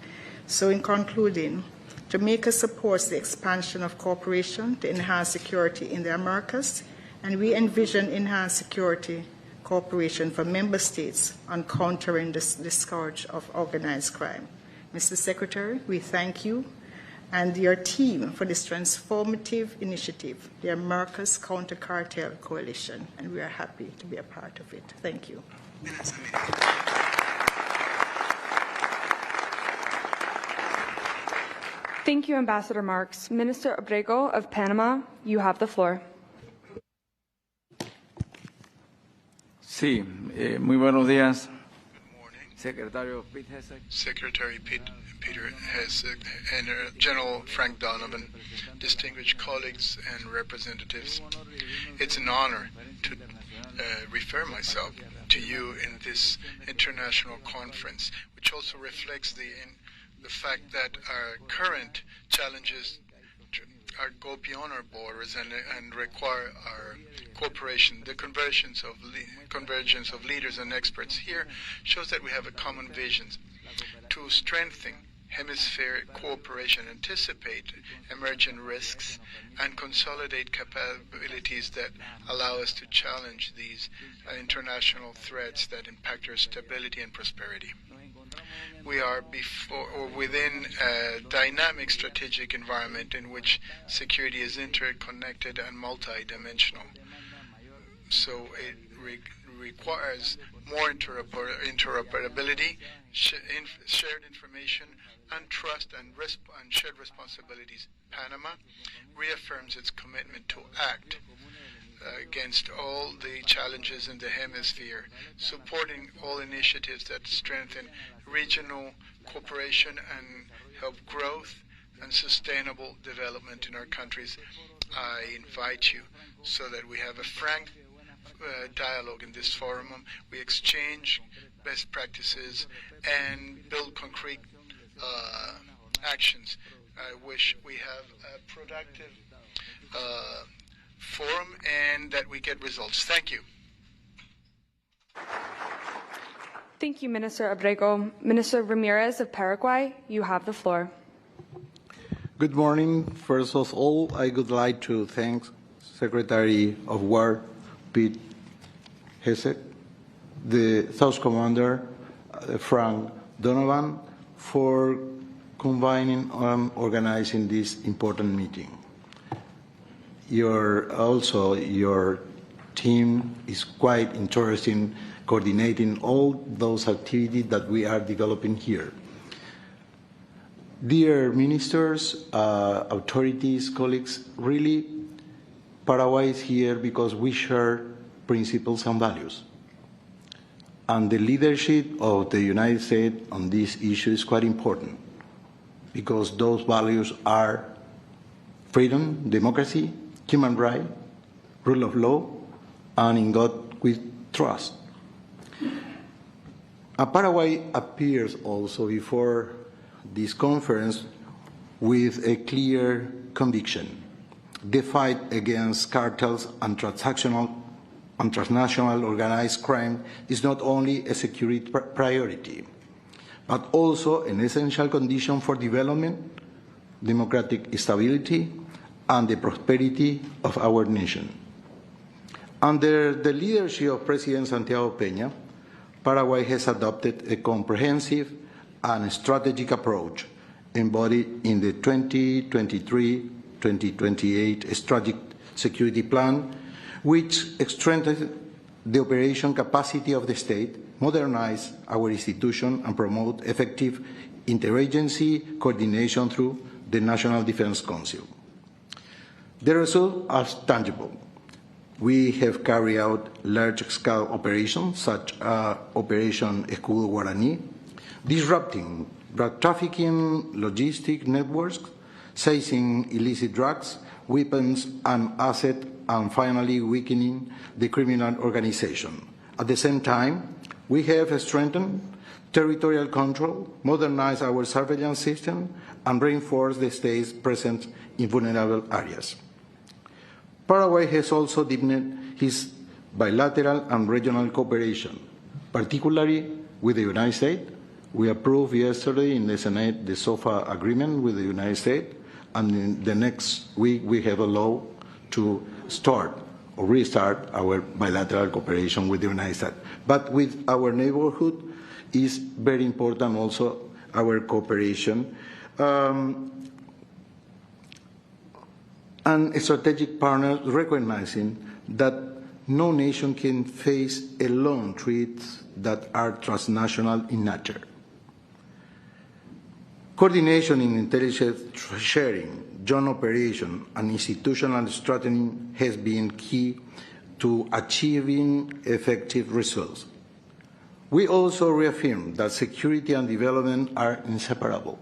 So in concluding, Jamaica supports the expansion of cooperation to enhance security in the Americas, and we envision enhanced security cooperation for member states on countering the scourge of organized crime. Mr. Secretary, we thank you and your team for this transformative initiative, the Americas Counter Cartel Coalition, and we are happy to be a part of it. Thank you. Thank you, Ambassador Marks. Minister Abrego of Panama, you have the floor. Sí, muy buenos días, Secretario Pete Hessek. Secretary Peter Hessek and General Frank Donovan, distinguished colleagues and representatives. It's an honor to refer myself to you in this international conference, which also reflects the fact that our current challenges go beyond our borders and require our cooperation. The convergence of leaders and experts here shows that we have a common vision to strengthen hemispheric cooperation, anticipate emerging risks, and consolidate capabilities that allow us to challenge these international threats that impact our stability and prosperity. We are within a dynamic strategic environment in which security is interconnected and multidimensional. So it requires more interoperability, shared information, and trust and shared responsibilities. Panama reaffirms its commitment to act against all the challenges in the hemisphere, supporting all initiatives that strengthen regional cooperation and help growth and sustainable development in our countries. I invite you so that we have a frank dialogue in this forum. We exchange best practices and build concrete actions. I wish we have a productive forum and that we get results. Thank you. Thank you, Minister Abrego. Minister Ramirez of Paraguay, you have the floor. Good morning. First of all, I would like to thank Secretary of War Pete Hessek, the South Commander Frank Donovan, for convening and organizing this important meeting. Your team is quite interested in coordinating all those activities that we are developing here. Dear ministers, authorities, colleagues, really, Paraguay is here because we share principles and values. And the leadership of the United States on this issue is quite important because those values are freedom, democracy, human rights, rule of law, and in God we trust. Paraguay appears also before this conference with a clear conviction. The fight against cartels and transnational organized crime is not only a security priority, but also an essential condition for development, democratic stability, and the prosperity of our nation. Under the leadership of President Santiago Peña, Paraguay has adopted a comprehensive and strategic approach embodied in the 2023-2028 Strategic Security Plan, which strengthens the operation capacity of the state, modernize our institution, and promote effective interagency coordination through the National Defense Council. The results are tangible. We have carried out large-scale operations such as Operation Escudo Guaraní, disrupting drug trafficking, logistic networks, seizing illicit drugs, weapons and assets, and finally weakening the criminal organization. At the same time, we have strengthened territorial control, modernized our surveillance system, and reinforced the state's presence in vulnerable areas. Paraguay has also deepened its bilateral and regional cooperation, particularly with the United States. We approved yesterday in the Senate the SOFA agreement with the United States, and in the next week we have a law to start or restart our bilateral cooperation with the United States. But with our neighborhood is very important also our cooperation and strategic partners recognizing that no nation can face alone threats that are transnational in nature. Coordination in intelligence sharing, joint operation, and institutional strengthening has been key to achieving effective results. We also reaffirm that security and development are inseparable.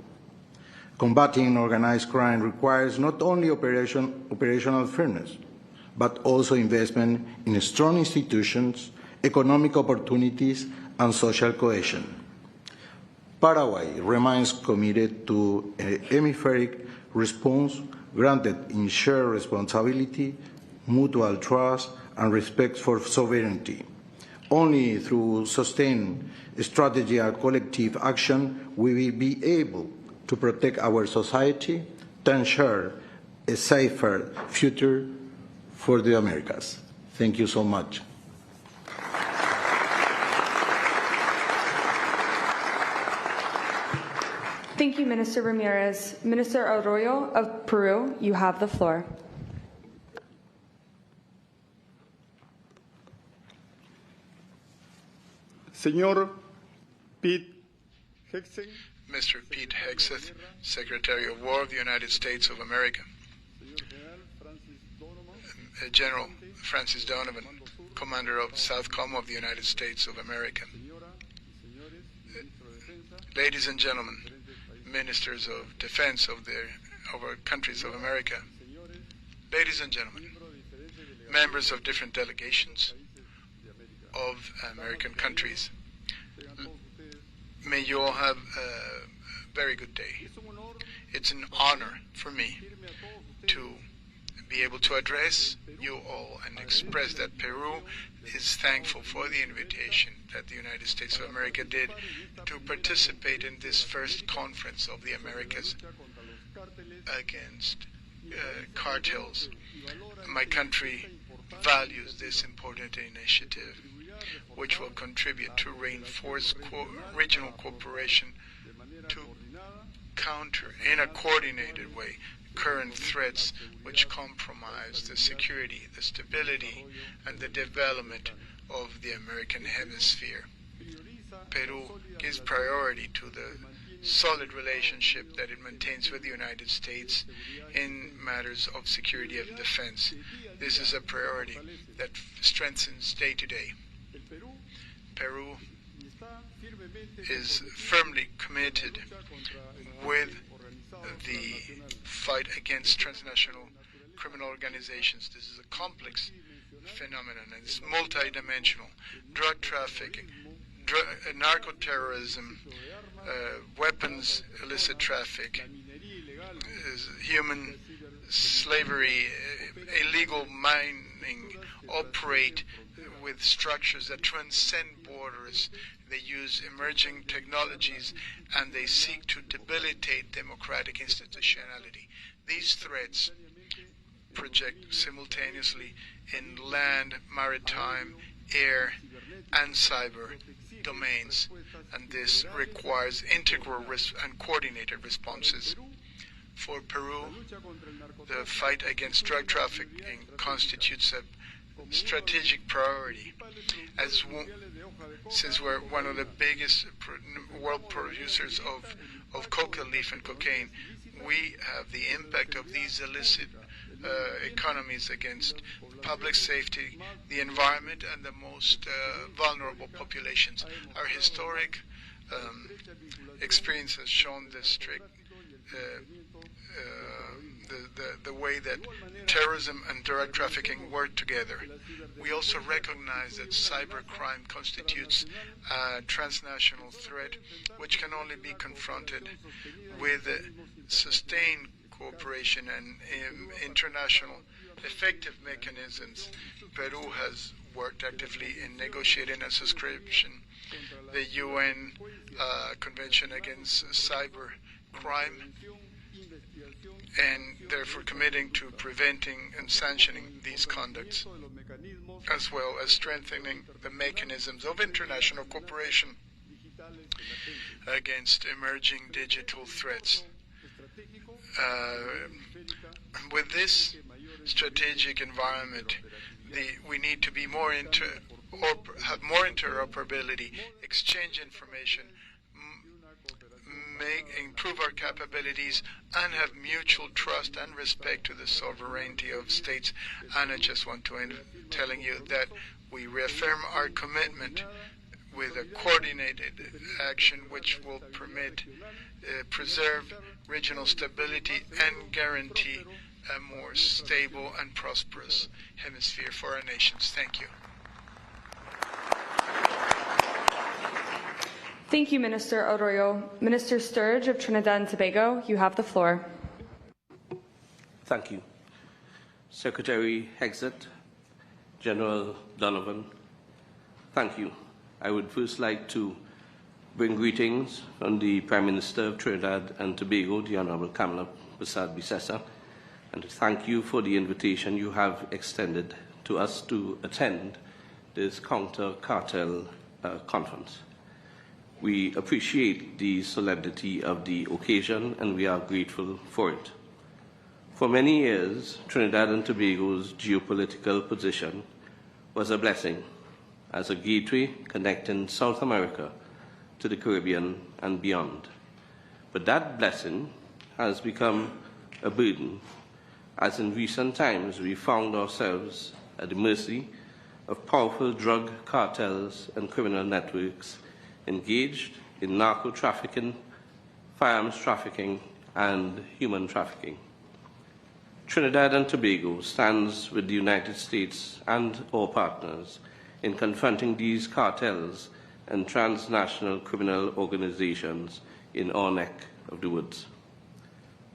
Combating organized crime requires not only operational fairness, but also investment in strong institutions, economic opportunities, and social cohesion. Paraguay remains committed to a hemispheric response grounded in shared responsibility, mutual trust, and respect for sovereignty. Only through sustained strategy and collective action will we be able to protect our society to ensure a safer future for the Americas. Thank you so much. Thank you, Minister Ramirez. Minister Arroyo of Peru, you have the floor. Señor Pete Hegseth. Mr. Pete Hegseth, Secretary of War of the United States of America. General Francis Donovan, Commander of Southcom of the United States of America. Ladies and gentlemen, Ministers of Defense of our countries of America. Ladies and gentlemen, members of different delegations of American countries. May you all have a very good day. It's an honor for me to be able to address you all and express that Peru is thankful for the invitation that the United States of America did to participate in this first conference of the Americas against cartels. My country values this important initiative, which will contribute to reinforce regional cooperation to counter in a coordinated way current threats which compromise the security, the stability, and the development of the American hemisphere. Peru gives priority to the solid relationship that it maintains with the United States in matters of security and defense. This is a priority that strengthens day to day. Peru is firmly committed with the fight against transnational criminal organizations. This is a complex phenomenon, and it's multidimensional. Drug trafficking, narco-terrorism, weapons illicit traffic, human slavery, illegal mining operate with structures that transcend borders. They use emerging technologies and they seek to debilitate democratic institutionality. These threats project simultaneously in land, maritime, air, and cyber domains, and this requires integral and coordinated responses. For Peru, the fight against drug trafficking constitutes a strategic priority, since we're one of the biggest world producers of coca leaf and cocaine. We have the impact of these illicit economies against public safety, the environment, and the most vulnerable populations. Our historic experience has shown this strict the way that terrorism and drug trafficking work together. We also recognize that cybercrime constitutes a transnational threat which can only be confronted with sustained cooperation and international effective mechanisms. Peru has worked actively in negotiating a subscription the UN Convention Against Cyber Crime, and therefore committing to preventing and sanctioning these conducts, as well as strengthening the mechanisms of international cooperation against emerging digital threats. With this strategic environment, we need to be have more interoperability, exchange information, improve our capabilities, and have mutual trust and respect to the sovereignty of states. And I just want to end telling you that we reaffirm our commitment with a coordinated action which will preserve regional stability and guarantee a more stable and prosperous hemisphere for our nations. Thank you. Thank you, Minister Arroyo. Minister Sturridge of Trinidad and Tobago, you have the floor. Thank you. Secretary Hegseth, General Donovan, thank you. I would first like to bring greetings from the Prime Minister of Trinidad and Tobago, the Honorable Kamala Persad-Bissessar, and to thank you for the invitation you have extended to us to attend this counter-cartel conference. We appreciate the solemnity of the occasion and we are grateful for it. For many years, Trinidad and Tobago's geopolitical position was a blessing as a gateway connecting South America to the Caribbean and beyond. But that blessing has become a burden, as in recent times we found ourselves at the mercy of powerful drug cartels and criminal networks engaged in narco-trafficking, firearms trafficking, and human trafficking. Trinidad and Tobago stands with the United States and our partners in confronting these cartels and transnational criminal organizations in our neck of the woods.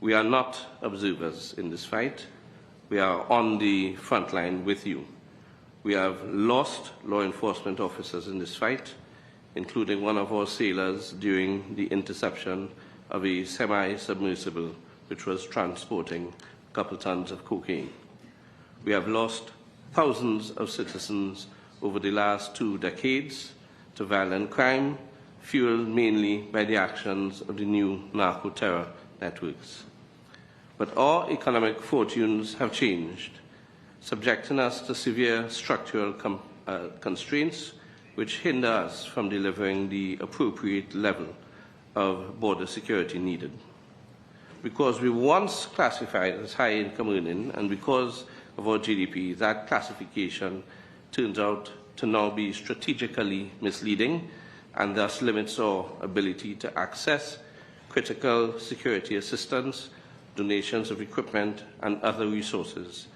We are not observers in this fight. We are on the front line with you. We have lost law enforcement officers in this fight, including one of our sailors during the interception of a semi-submersible which was transporting a couple tons of cocaine. We have lost thousands of citizens over the last 2 decades to violent crime, fueled mainly by the actions of the new narco-terror networks. But our economic fortunes have changed, subjecting us to severe structural constraints which hinder us from delivering the appropriate level of border security needed. Because we once classified as high income earning, and because of our GDP, that classification turns out to now be strategically misleading and thus limits our ability to access critical security assistance, donations of equipment, and other resources.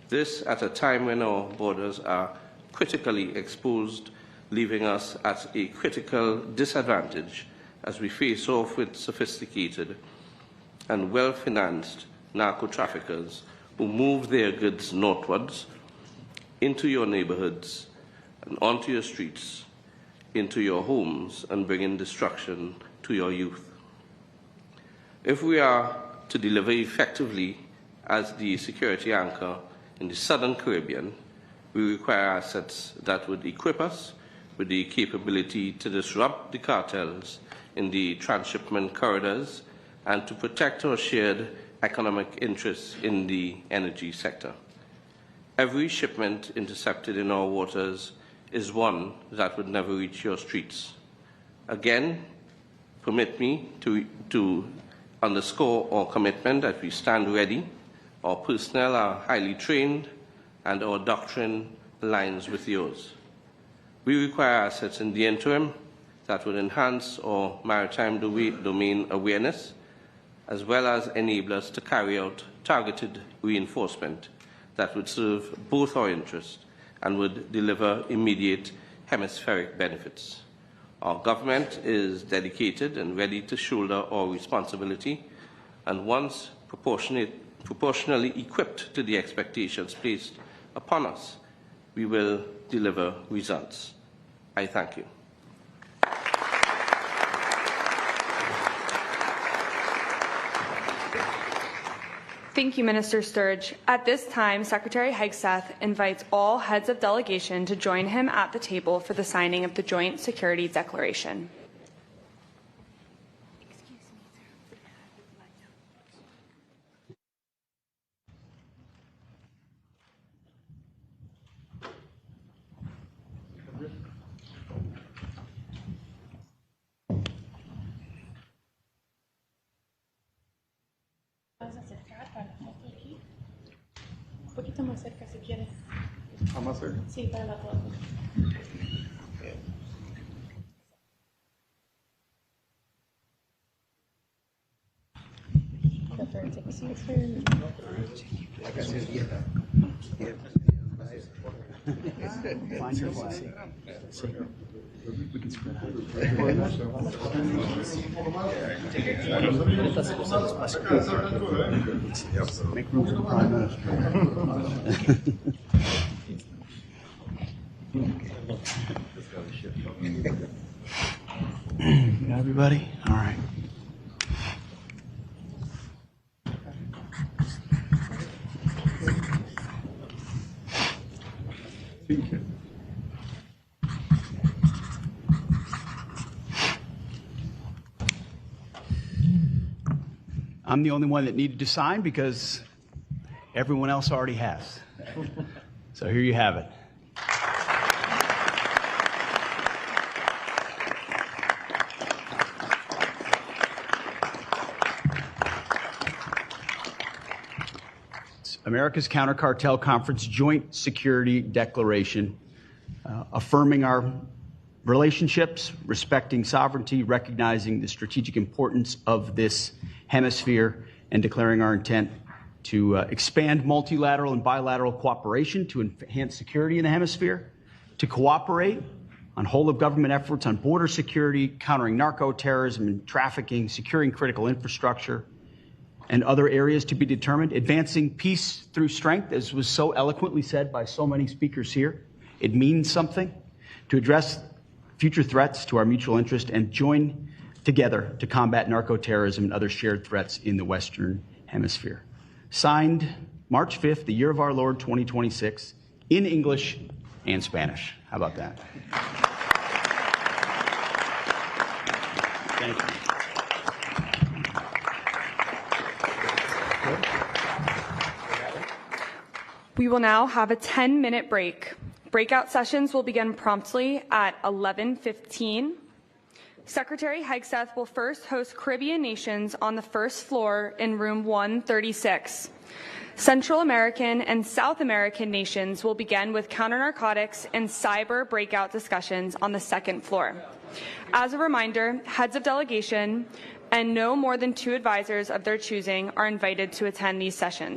This at a time when our borders are critically exposed, leaving us at a critical disadvantage as we face off with sophisticated and well-financed narco-traffickers who move their goods northwards into your neighborhoods and onto your streets, into your homes, and bringing destruction to your youth. If we are to deliver effectively as the security anchor in the Southern Caribbean, we require assets that would equip us with the capability to disrupt the cartels in the transshipment corridors and to protect our shared economic interests in the energy sector. Every shipment intercepted in our waters is one that would never reach your streets. Again, permit me to underscore our commitment that we stand ready. Our personnel are highly trained and our doctrine aligns with yours. We require assets in the interim that would enhance our maritime domain awareness, as well as enable us to carry out targeted reinforcement that would serve both our interests and would deliver immediate hemispheric benefits. Our government is dedicated and ready to shoulder our responsibility, and once proportionally equipped to the expectations placed upon us, we will deliver results. I thank you. Thank you, Minister Sturge. At this time, Secretary Hegseth invites all heads of delegation to join him at the table for the signing of the Joint Security Declaration. Un poquito más cerca si quieres. Más cerca. Sí, para la foto. Find your flag. We can spread out. Make room for the Prime Minister. You got everybody? All right. I'm the only one that needed to sign because everyone else already has. So here you have it. America's Counter-Cartel Conference Joint Security Declaration, affirming our relationships, respecting sovereignty, recognizing the strategic importance of this hemisphere, and declaring our intent to expand multilateral and bilateral cooperation to enhance security in the hemisphere, to cooperate on whole-of-government efforts on border security, countering narco-terrorism and trafficking, securing critical infrastructure, and other areas to be determined, advancing peace through strength, as was so eloquently said by so many speakers here. It means something to address future threats to our mutual interest and join together to combat narco-terrorism and other shared threats in the Western Hemisphere. Signed March 5th, the year of our Lord 2026, in English and Spanish. How about that? Thank you. We will now have a 10-minute break. Breakout sessions will begin promptly at 11:15. Secretary Hegseth will first host Caribbean nations on the first floor in room 136. Central American and South American nations will begin with counter-narcotics and cyber breakout discussions on the second floor. As a reminder, heads of delegation and no more than 2 advisors of their choosing are invited to attend these sessions.